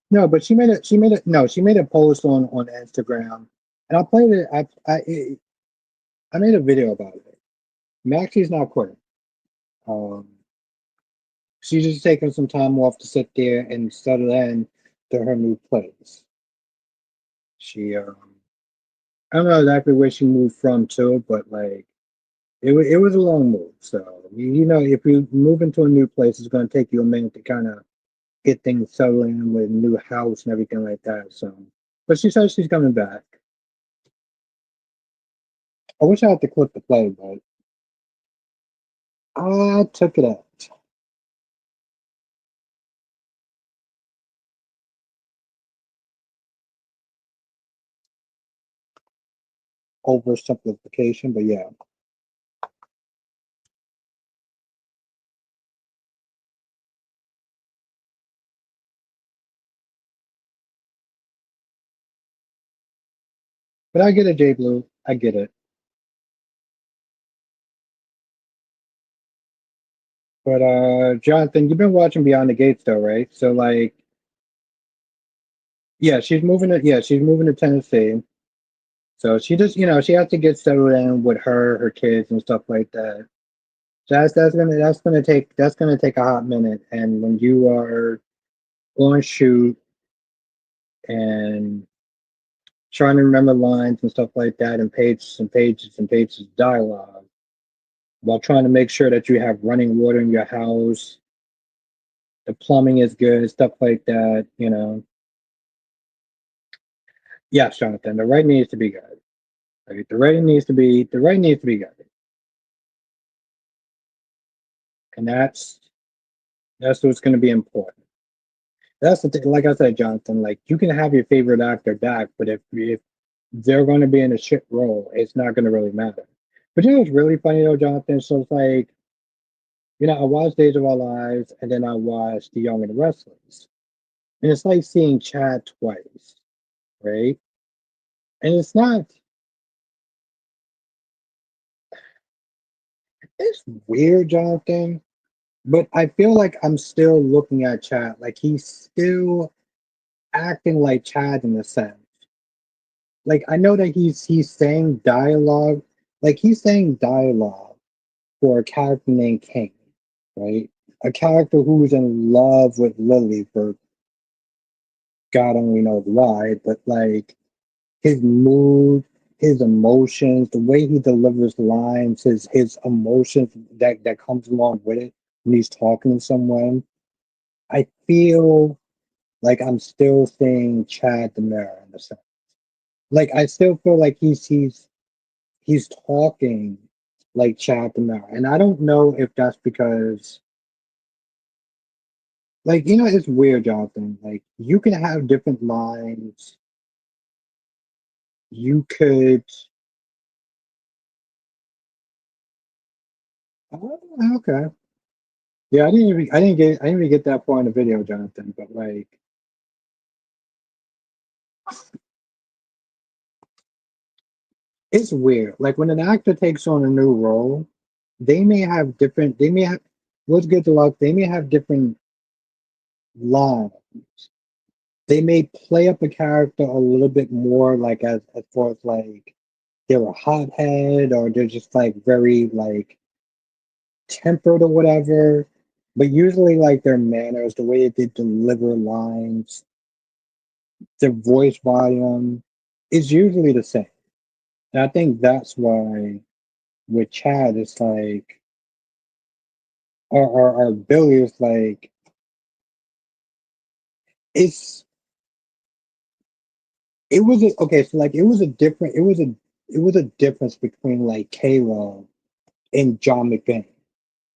No, but she made a post on Instagram, and I played it. I made a video about it. Maxie's not quitting. Um, she's just taking some time off to sit there and settle in to her new place. She I don't know exactly where she moved from to, but like it was a long move. So you know, if you move into a new place, it's going to take you a minute to kind of get things settled in with a new house and everything like that. So, but she says she's coming back. I wish I had the clip to play, but I took it out. oversimplification, but yeah. But I get it, J Blue. I get it. But Jonathan, you've been watching Beyond the Gates though, right? So like, yeah, she's moving to Tennessee. So she just, she has to get settled in with her kids and stuff like that. So that's gonna take a hot minute. And when you are on shoot and trying to remember lines and stuff like that, and pages and pages and pages of dialogue, while trying to make sure that you have running water in your house, the plumbing is good, stuff like that. Yes, Jonathan, the writing needs to be good. Right? The writing needs to be good, and that's what's going to be important. That's the thing. Like I said, Jonathan, like you can have your favorite actor back, but if they're going to be in a shit role, it's not going to really matter. But what's really funny though, Jonathan? So it's like, I watched Days of Our Lives, and then I watched The Young and the Restless, and it's like seeing Chad twice, right? And it's weird, Jonathan, but I feel like I'm still looking at Chad like he's still acting like Chad in a sense. Like I know that he's saying dialogue, like he's saying dialogue for a character named King, right? A character who's in love with Lily for God only knows why, but like his mood, his emotions, the way he delivers lines, his emotions that comes along with it when he's talking to someone. I feel like I'm still seeing Chad the Mirror in the sense. Like I still feel like he's talking like Chad the Mirror, and I don't know if that's because like it's weird, Jonathan. Like you can have different lines. You could. Oh, okay. Yeah, I didn't even get that far in the video, Jonathan. But like, it's weird. Like when an actor takes on a new role, they may have what's good to luck. They may have different lines. They may play up a character a little bit more, like as far as like they're a hothead or they're just like very like tempered or whatever. But usually, like their manners, the way that they deliver lines, their voice volume is usually the same. And I think that's why with Chad, it's like, or Billy is like, it's, it was a, okay, so like, it was a difference between like Kayla and John McBain.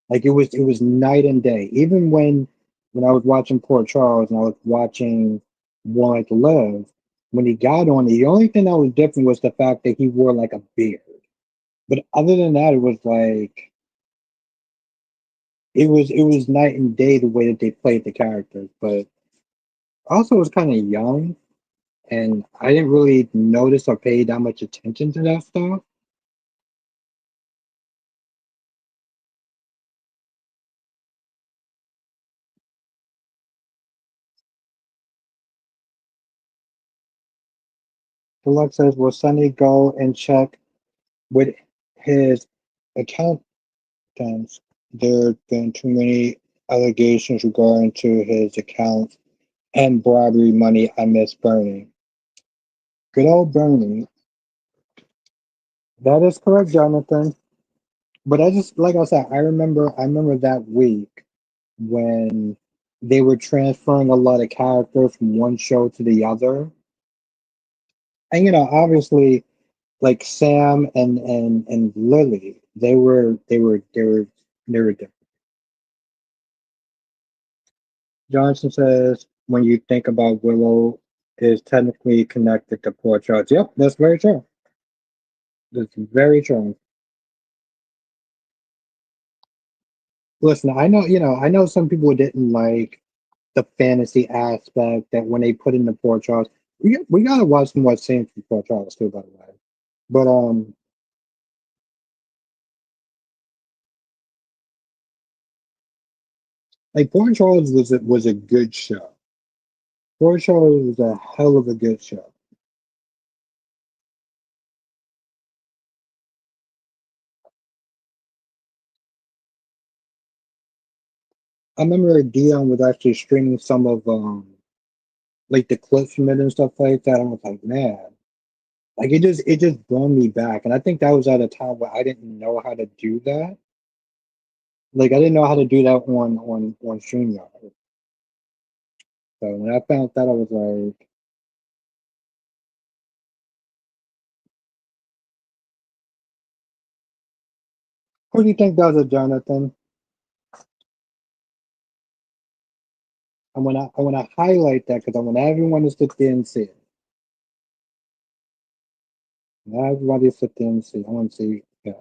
Like it was night and day. Even when I was watching Port Charles and I was watching One Like to Live, when he got on, the only thing that was different was the fact that he wore like a beard. But other than that, it was like it was night and day the way that they played the characters. But also it was kind of young and I didn't really notice or pay that much attention to that stuff. Deluxe says, will Sunny go and check with his accountants? There have been too many allegations regarding to his account and bribery money. I miss Bernie. Good old Bernie. That is correct, Jonathan. But I just like I said, I remember that week when they were transferring a lot of characters from one show to the other. And obviously like Sam and Lily, they were different. Johnson says when you think about Willow is technically connected to Poor Charles. Yep, that's very true. That's very true. Listen, I know some people didn't like the fantasy aspect that when they put in the Port Charles. We gotta watch some more scenes from Port Charles too, by the way. But like Port Charles was a good show. Port Charles was a hell of a good show. I remember Dion was actually streaming some of like the clips from it and stuff like that. I was like, man, like it just brought me back. And I think that was at a time where I didn't know how to do that. Like I didn't know how to do that on StreamYard. So when I found that, I was like, "Who do you think does it, Jonathan?" I want to highlight that because I want everyone to sit there and see it. I want everybody to sit there and see. I want to see. Yeah.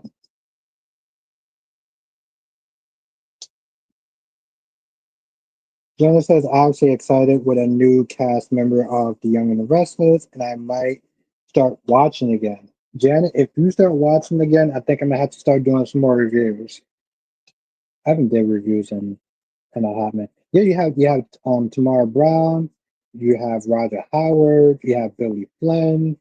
Jenna says, "I'm actually excited with a new cast member of The Young and the Restless, and I might start watching again." Janet, if you start watching again, I think I'm gonna have to start doing some more reviews. I haven't did reviews in a hot minute. Yeah, you have Tamara Brown, you have Roger Howard, you have Billy Flynn.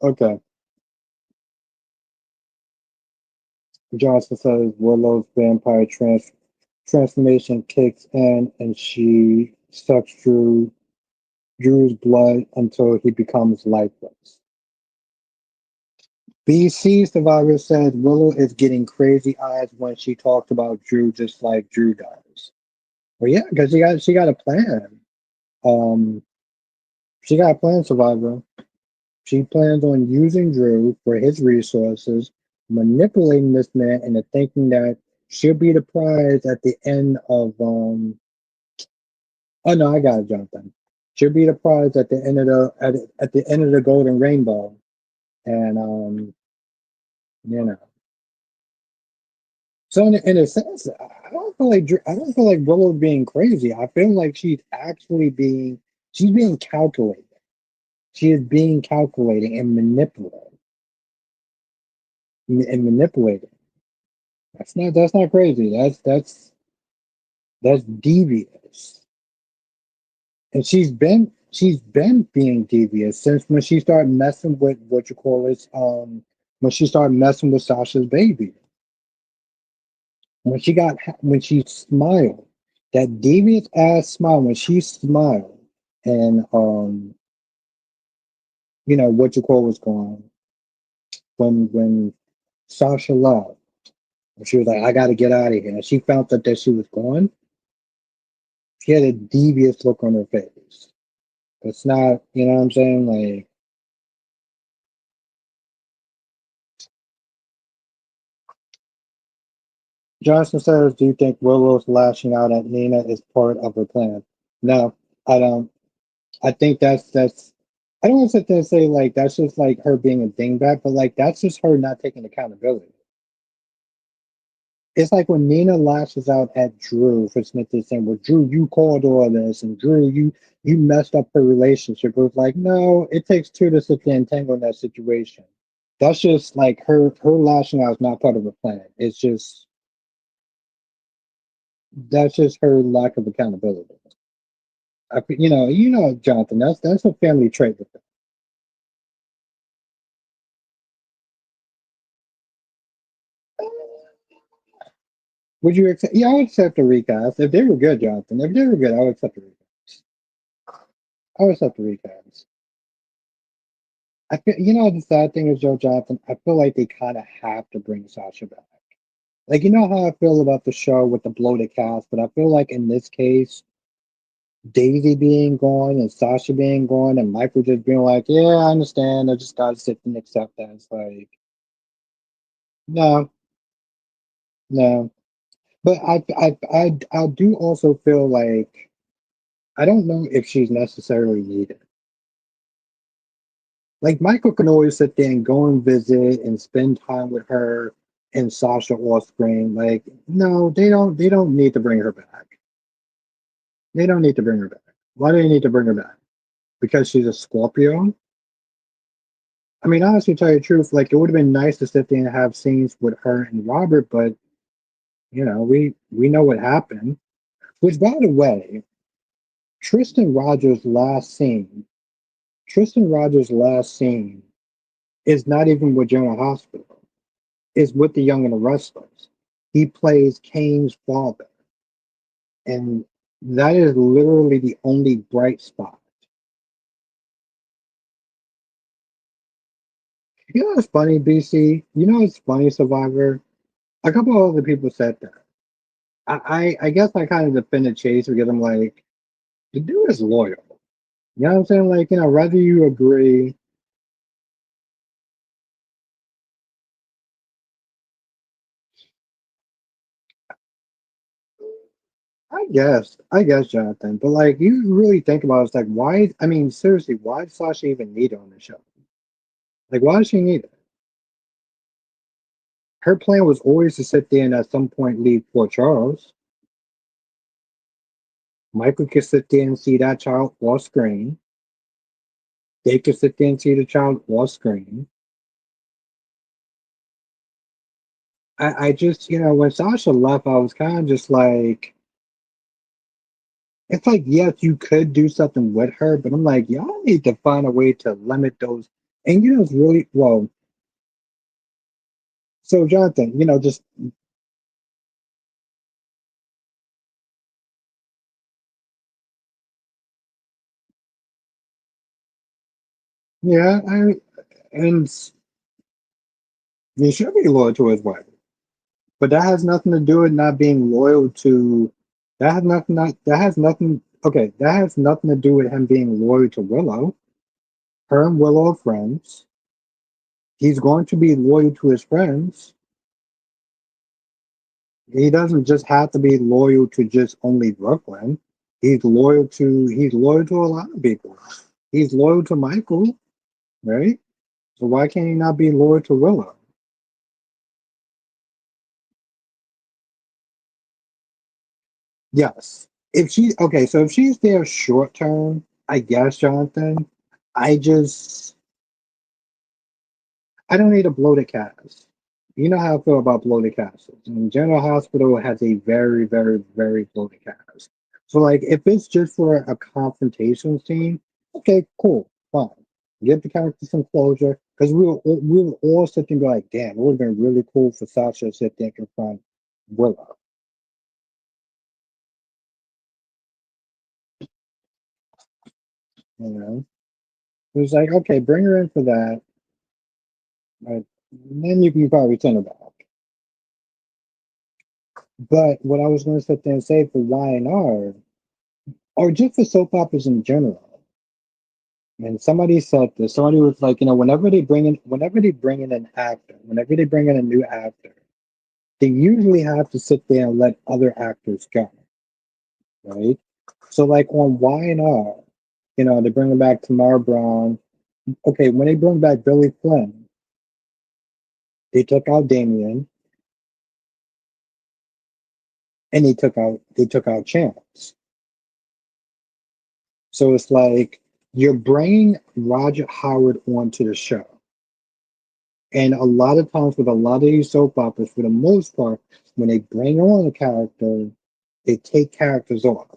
Okay. Johnson says Willow's transformation kicks in and she sucks Drew's blood until he becomes lifeless. BC Survivor said Willow is getting crazy eyes when she talks about Drew just like Drew does. Well, yeah, because she got a plan. Um, she got a plan, Survivor. She plans on using Drew for his resources, manipulating this man into thinking that she'll be the prize at the end of oh no, I got it, Jonathan. She'll be the prize at the end of at the end of the golden rainbow. And you know. So in a sense, I don't feel like Willow's being crazy. I feel like she's being calculated. She is being calculating and manipulating. That's not crazy. That's devious. And she's been being devious since when she started messing with what you call it, when she started messing with Sasha's baby. When she smiled, that devious ass smile when she smiled, and what you call was going when Sasha left. She was like, I got to get out of here. And she found out that she was gone. She had a devious look on her face. It's not, you know what I'm saying? Like, Johnson says, do you think Willow's lashing out at Nina is part of her plan? No, I don't. I think that's. I don't want to sit there and say like that's just like her being a dingbat, but like that's just her not taking accountability. It's like when Nina lashes out at Drew for Smith is saying, "Well, Drew, you called all this, and Drew, you messed up her relationship." It was like, no, it takes two to sit there and tangle in that situation. That's just like her lashing out is not part of a plan. It's just that's just her lack of accountability. Jonathan. That's a family trait with her. Would you accept? Yeah, I would accept the recast if they were good, Jonathan. If they were good, I would accept the recast. I would accept the recast. The sad thing is, Joe Jonathan. I feel like they kind of have to bring Sasha back. Like, you know how I feel about the show with the bloated cast, but I feel like in this case, Daisy being gone and Sasha being gone and Michael just being like, "Yeah, I understand. I just gotta sit and accept that." It's like, no, no. But I do also feel like I don't know if she's necessarily needed. Like Michael can always sit there and go and visit and spend time with her and Sasha off screen. Like, no, they don't. They don't need to bring her back. They don't need to bring her back. Why do they need to bring her back? Because she's a Scorpio. I mean, honestly, to tell you the truth, like it would have been nice to sit there and have scenes with her and Robert, but we know what happened. Which, by the way, Tristan Rogers' last scene, Tristan Rogers' last scene is not even with General Hospital. It's with the Young and the Restless. He plays Kane's father, and that is literally the only bright spot. You know what's funny, BC? You know what's funny, Survivor? A couple of other people said that. I guess I kind of defended Chase because I'm like, the dude is loyal. You know what I'm saying? Like, whether you agree, I guess, Jonathan. But like, you really think about it, it's like, why? I mean, seriously, why does Sasha even need it on the show? Like, why does she need it? Her plan was always to sit there and at some point leave Port Charles. Michael could sit there and see that child off screen. They could sit there and see the child off screen. I just, when Sasha left, I was kind of just like, it's like, yes, you could do something with her, but I'm like, y'all need to find a way to limit those. And it's really well. So, Jonathan, just yeah, and he should be loyal to his wife, but that has nothing to do with not being loyal to. That has nothing. That has nothing. Okay, that has nothing to do with him being loyal to Willow. Her and Willow are friends. He's going to be loyal to his friends. He doesn't just have to be loyal to just only Brooklyn. He's loyal to a lot of people. He's loyal to Michael, right? So why can't he not be loyal to Willow? Yes. So if she's there short term, I guess, Jonathan, I just I don't need a bloated cast. You know how I feel about bloated casts. And General Hospital has a very, very, very bloated cast. So like if it's just for a confrontation scene, okay, cool, fine. Give the character some closure. Because we were all sitting there like, damn, it would have been really cool for Sasha to sit there and confront Willow. You know? It was like, okay, bring her in for that. But then you can probably send her back. But what I was going to sit there and say for Y&R, or just for soap operas in general, and somebody said this, somebody was like, whenever they bring in an actor, whenever they bring in a new actor, they usually have to sit there and let other actors go, right? So like on Y&R, they're bringing back Tamara Brown. Okay, when they bring back Billy Flynn, they took out Damien and they took out Chance. So it's like you're bringing Roger Howard onto the show. And a lot of times with a lot of these soap operas, for the most part, when they bring on a character, they take characters off.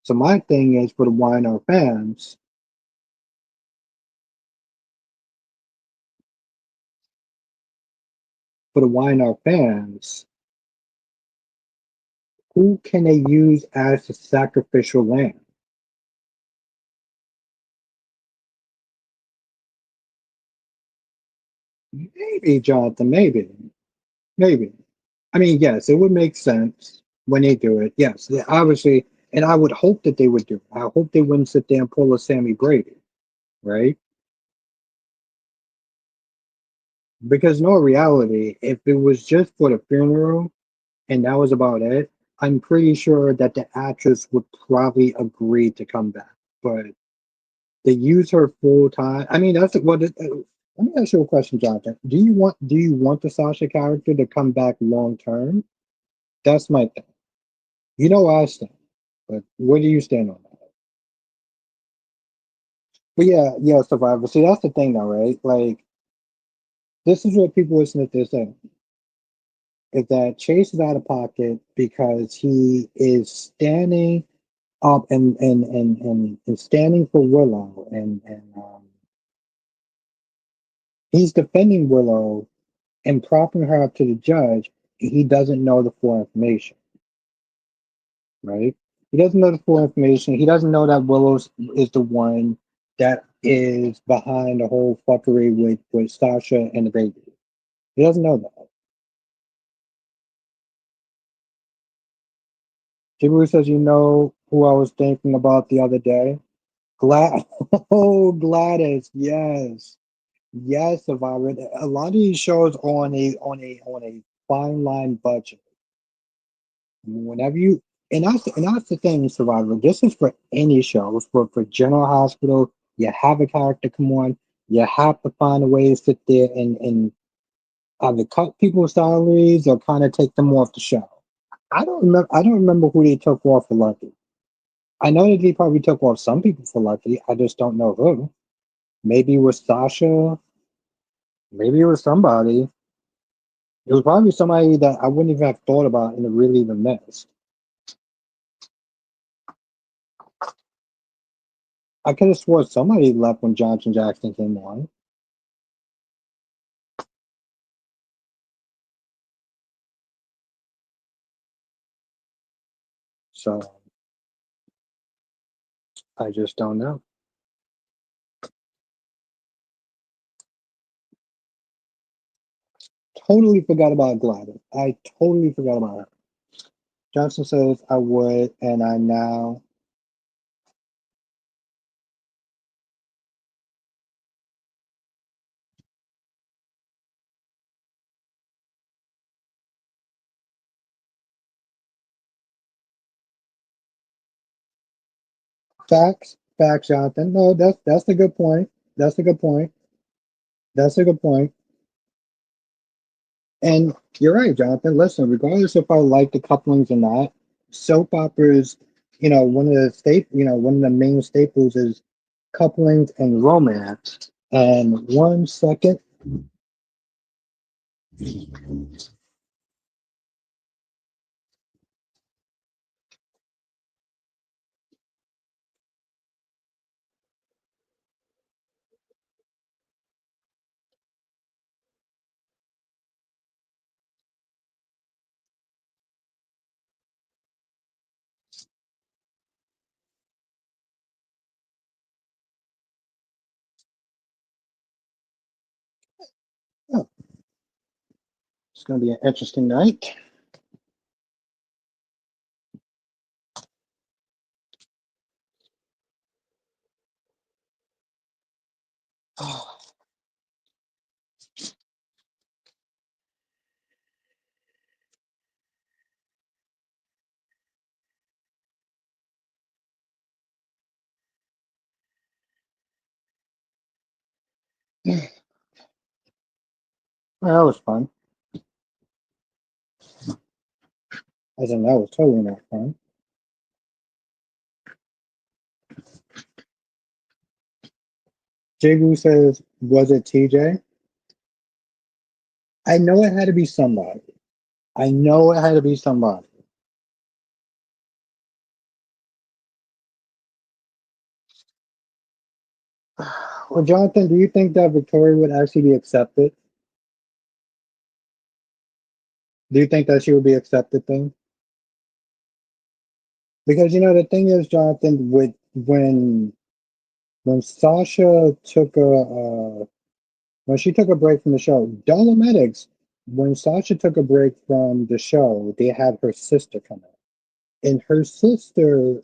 So my thing is for the YNR fans, for the YNR fans, who can they use as the sacrificial lamb? Maybe, Jonathan, maybe. I mean, yes, it would make sense when they do it. Yes, obviously, and I would hope that they would do it. I hope they wouldn't sit there and pull a Sammy Brady, right? Because no reality, if it was just for the funeral and that was about it, I'm pretty sure that the actress would probably agree to come back, but they use her full time. I mean, that's what. Let me ask you a question, Jonathan. Do you want the Sasha character to come back long term? That's my thing. You know where I stand, but where do you stand on that? But yeah, yeah, Survivor. See, that's the thing, though, right? Like, this is what people listen to this saying is that Chase is out of pocket because he is standing up and standing for Willow, and he's defending Willow and propping her up to the judge. He doesn't know the full information, right? He doesn't know the full information. He doesn't know that Willow is the one that is behind the whole fuckery with Sasha and the baby. He doesn't know that. Jibu says, you know who I was thinking about the other day? Glad. Oh, Gladys. Yes. Yes, Survivor. A lot of these shows are on a fine line budget. Whenever you and that's the thing, Survivor. This is for any show. For General Hospital, you have a character come on. You have to find a way to sit there and either cut people's salaries or kind of take them off the show. I don't remember who they took off for Lucky. I know that they probably took off some people for Lucky. I just don't know who. Maybe it was Sasha. Maybe it was somebody. It was probably somebody that I wouldn't even have thought about and really even missed. I could have swore somebody left when Johnson Jackson came on. So I just don't know. Totally forgot about Gladys. I totally forgot about her. Johnson says I would, and I now. Facts, Jonathan. No, that's a good point. That's a good point. That's a good point. And you're right, Jonathan. Listen, regardless if I like the couplings or not, soap operas, one of the main staples is couplings and romance. And 1 second. Oh, it's going to be an interesting night. Well, that was fun. As in, that was totally not fun. Jigu says, was it TJ? I know it had to be somebody. I know it had to be somebody. Well, Jonathan, do you think that Victoria would actually be accepted? Do you think that she would be accepted then? Because the thing is, Jonathan, with when Sasha took when she took a break from the show, Dolomedics, when Sasha took a break from the show, they had her sister come in. And her sister,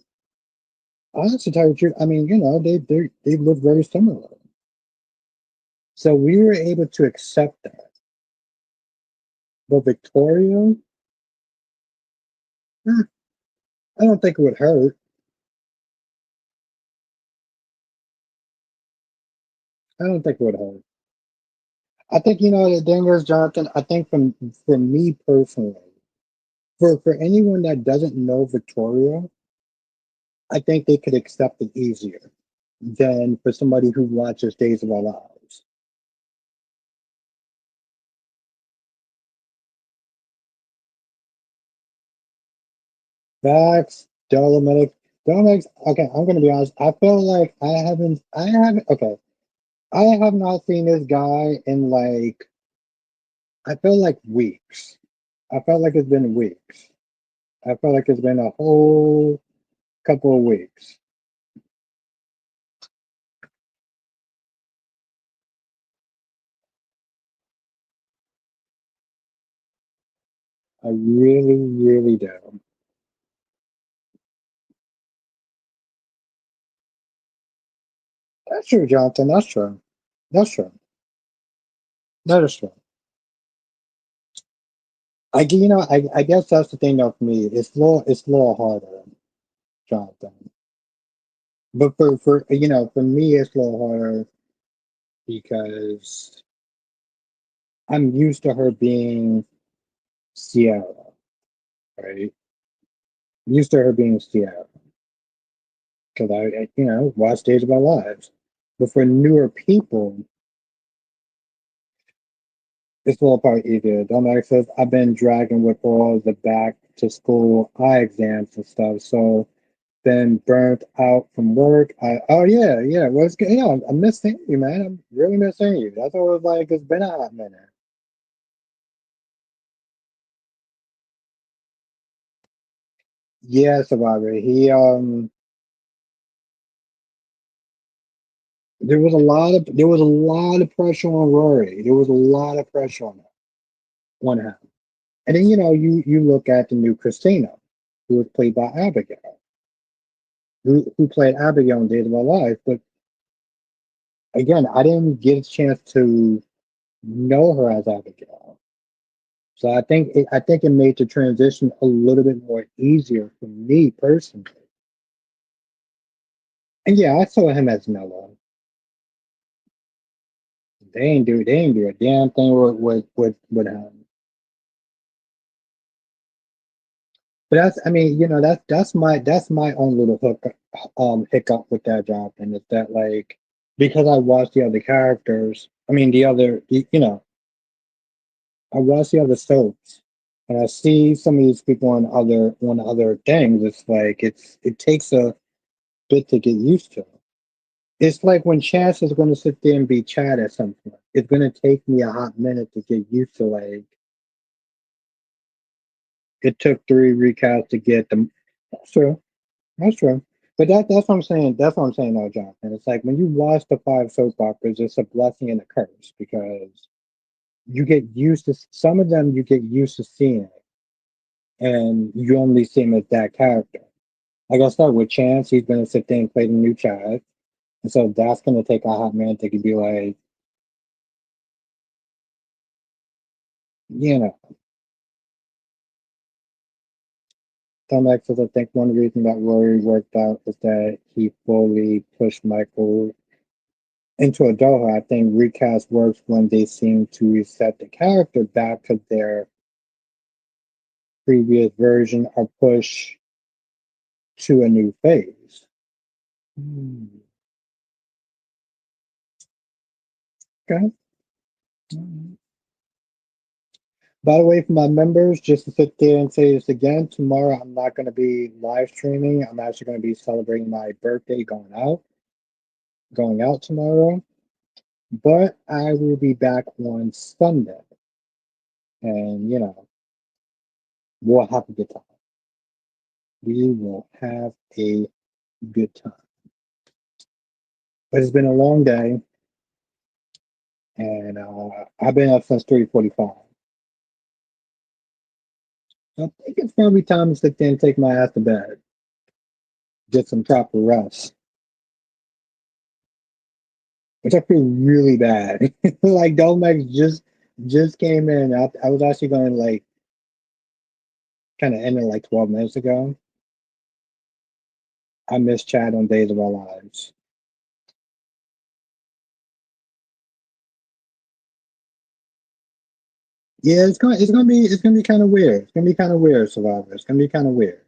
honestly, to tell you the truth, I mean, they look very similar. So we were able to accept that. But Victoria, Eh, I don't think it would hurt. I don't think it would hurt. I think the thing is, Jonathan. I think for me personally, for anyone that doesn't know Victoria, I think they could accept it easier than for somebody who watches Days of Our Lives. Facts, Dolomitic. Okay, I'm gonna be honest. I feel like I haven't. Okay, I have not seen this guy in like. I feel like weeks. I felt like it's been weeks. I felt like it's been a whole couple of weeks. I really, really do. That's true, Jonathan. That's true. That's true. That is true. I guess that's the thing though for me. It's a little harder, Jonathan. But for me, it's a little harder because I'm used to her being Sierra, right? I'm used to her being Sierra because I watch Days of Our Lives. But for newer people, it's a little part easier. Dominic says, I've been dragging with all the back to school eye exams and stuff. So been burnt out from work. Oh yeah, yeah. What's good? Yeah, I miss seeing you, man. I'm really miss seeing you. That's what it was like. It's been a hot minute. Yeah, Survivor. There was a lot of pressure on Rory. There was a lot of pressure on him. And then you look at the new Christina, who was played by Abigail, who played Abigail in Days of Our Life. But again, I didn't get a chance to know her as Abigail. So I think it made the transition a little bit more easier for me personally. And yeah, I saw him as Mello. They ain't do a damn thing with him. But that's my own little hiccup with that job, and it's that like because I watched the other characters. I mean the other I watch the other soaps and I see some of these people on other things. It's like it takes a bit to get used to. It's like when Chance is going to sit there and be Chad at some point. It's going to take me a hot minute to get used to. Like it took three recasts to get them. That's true. That's true. But that's what I'm saying. That's what I'm saying, though, Jonathan. It's like when you watch the five soap operas, it's a blessing and a curse because you get used to some of them. You get used to seeing it, and you only see him as that character. Like I said, with Chance, he's going to sit there and play the new child, and so that's going to take a hot minute to be like, you know. Tom X says, I think one reason that Rory worked out is that he fully pushed Michael into adulthood. I think recast works when they seem to reset the character back to their previous version or push to a new phase. Hmm. Okay. By the way, for my members, just to sit there and say this again, tomorrow I'm not going to be live streaming. I'm actually going to be celebrating my birthday going out tomorrow. But I will be back on Sunday, and we'll have a good time. We will have a good time. But it's been a long day, and I've been up since 3:45. I think it's probably time to sit there and take my ass to bed, get some proper rest, which I feel really bad. Like Domex just came in. I was actually going to like kind of ended like 12 minutes ago. I miss chat on Days of Our Lives. Yeah, it's gonna be kind of weird. It's gonna be kind of weird, Survivor. It's gonna be kind of weird.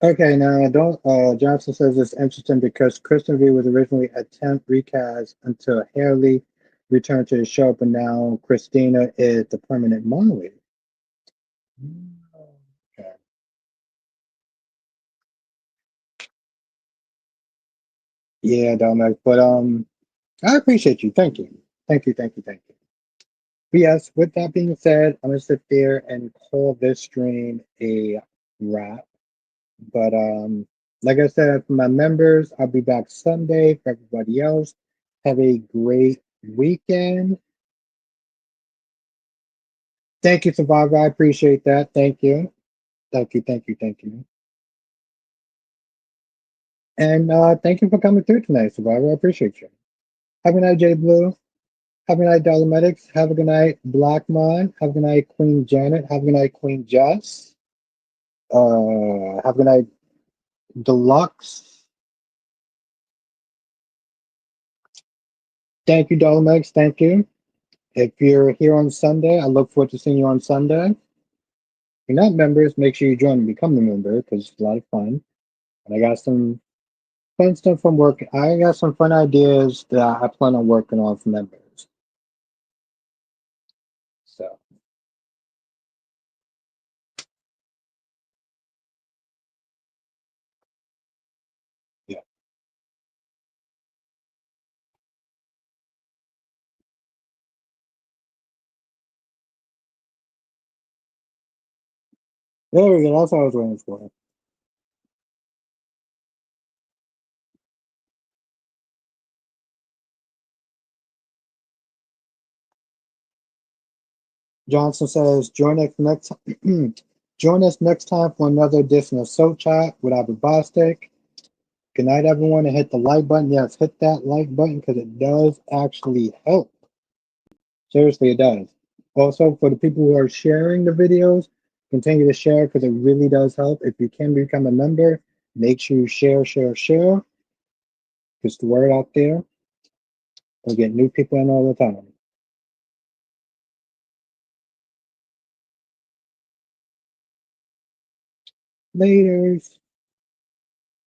Okay, now don't. Johnson says it's interesting because Kristen V was originally a temp recast until Haley returned to the show, but now Christina is the permanent Molly. Okay. Yeah, Dominic, but I appreciate you. Thank you. Thank you. Thank you. Thank you. But yes, with that being said, I'm gonna sit there and call this stream a wrap. But like I said, for my members, I'll be back Sunday. For everybody else, have a great weekend. Thank you, Survivor. I appreciate that. Thank you. Thank you. Thank you. Thank you. And thank you for coming through tonight, Survivor. I appreciate you. Have a night, J Blue. Have a good night, Dolomedics. Have a good night, Blackmon. Have a good night, Queen Janet. Have a good night, Queen Jess. Have a good night, Deluxe. Thank you, Dolomedics. Thank you. If you're here on Sunday, I look forward to seeing you on Sunday. If you're not members, make sure you join and become a member because it's a lot of fun. And I got some fun stuff from work. I got some fun ideas that I plan on working on for members. So, yeah. There we go. That's what I was waiting for. Johnson says, join us next time for another edition of So Chat with Abba Bostic. Good night, everyone, and hit the like button. Yes, hit that like button because it does actually help. Seriously, it does. Also, for the people who are sharing the videos, continue to share because it really does help. If you can become a member, make sure you share. Because the word out there, we'll get new people in all the time. Laters.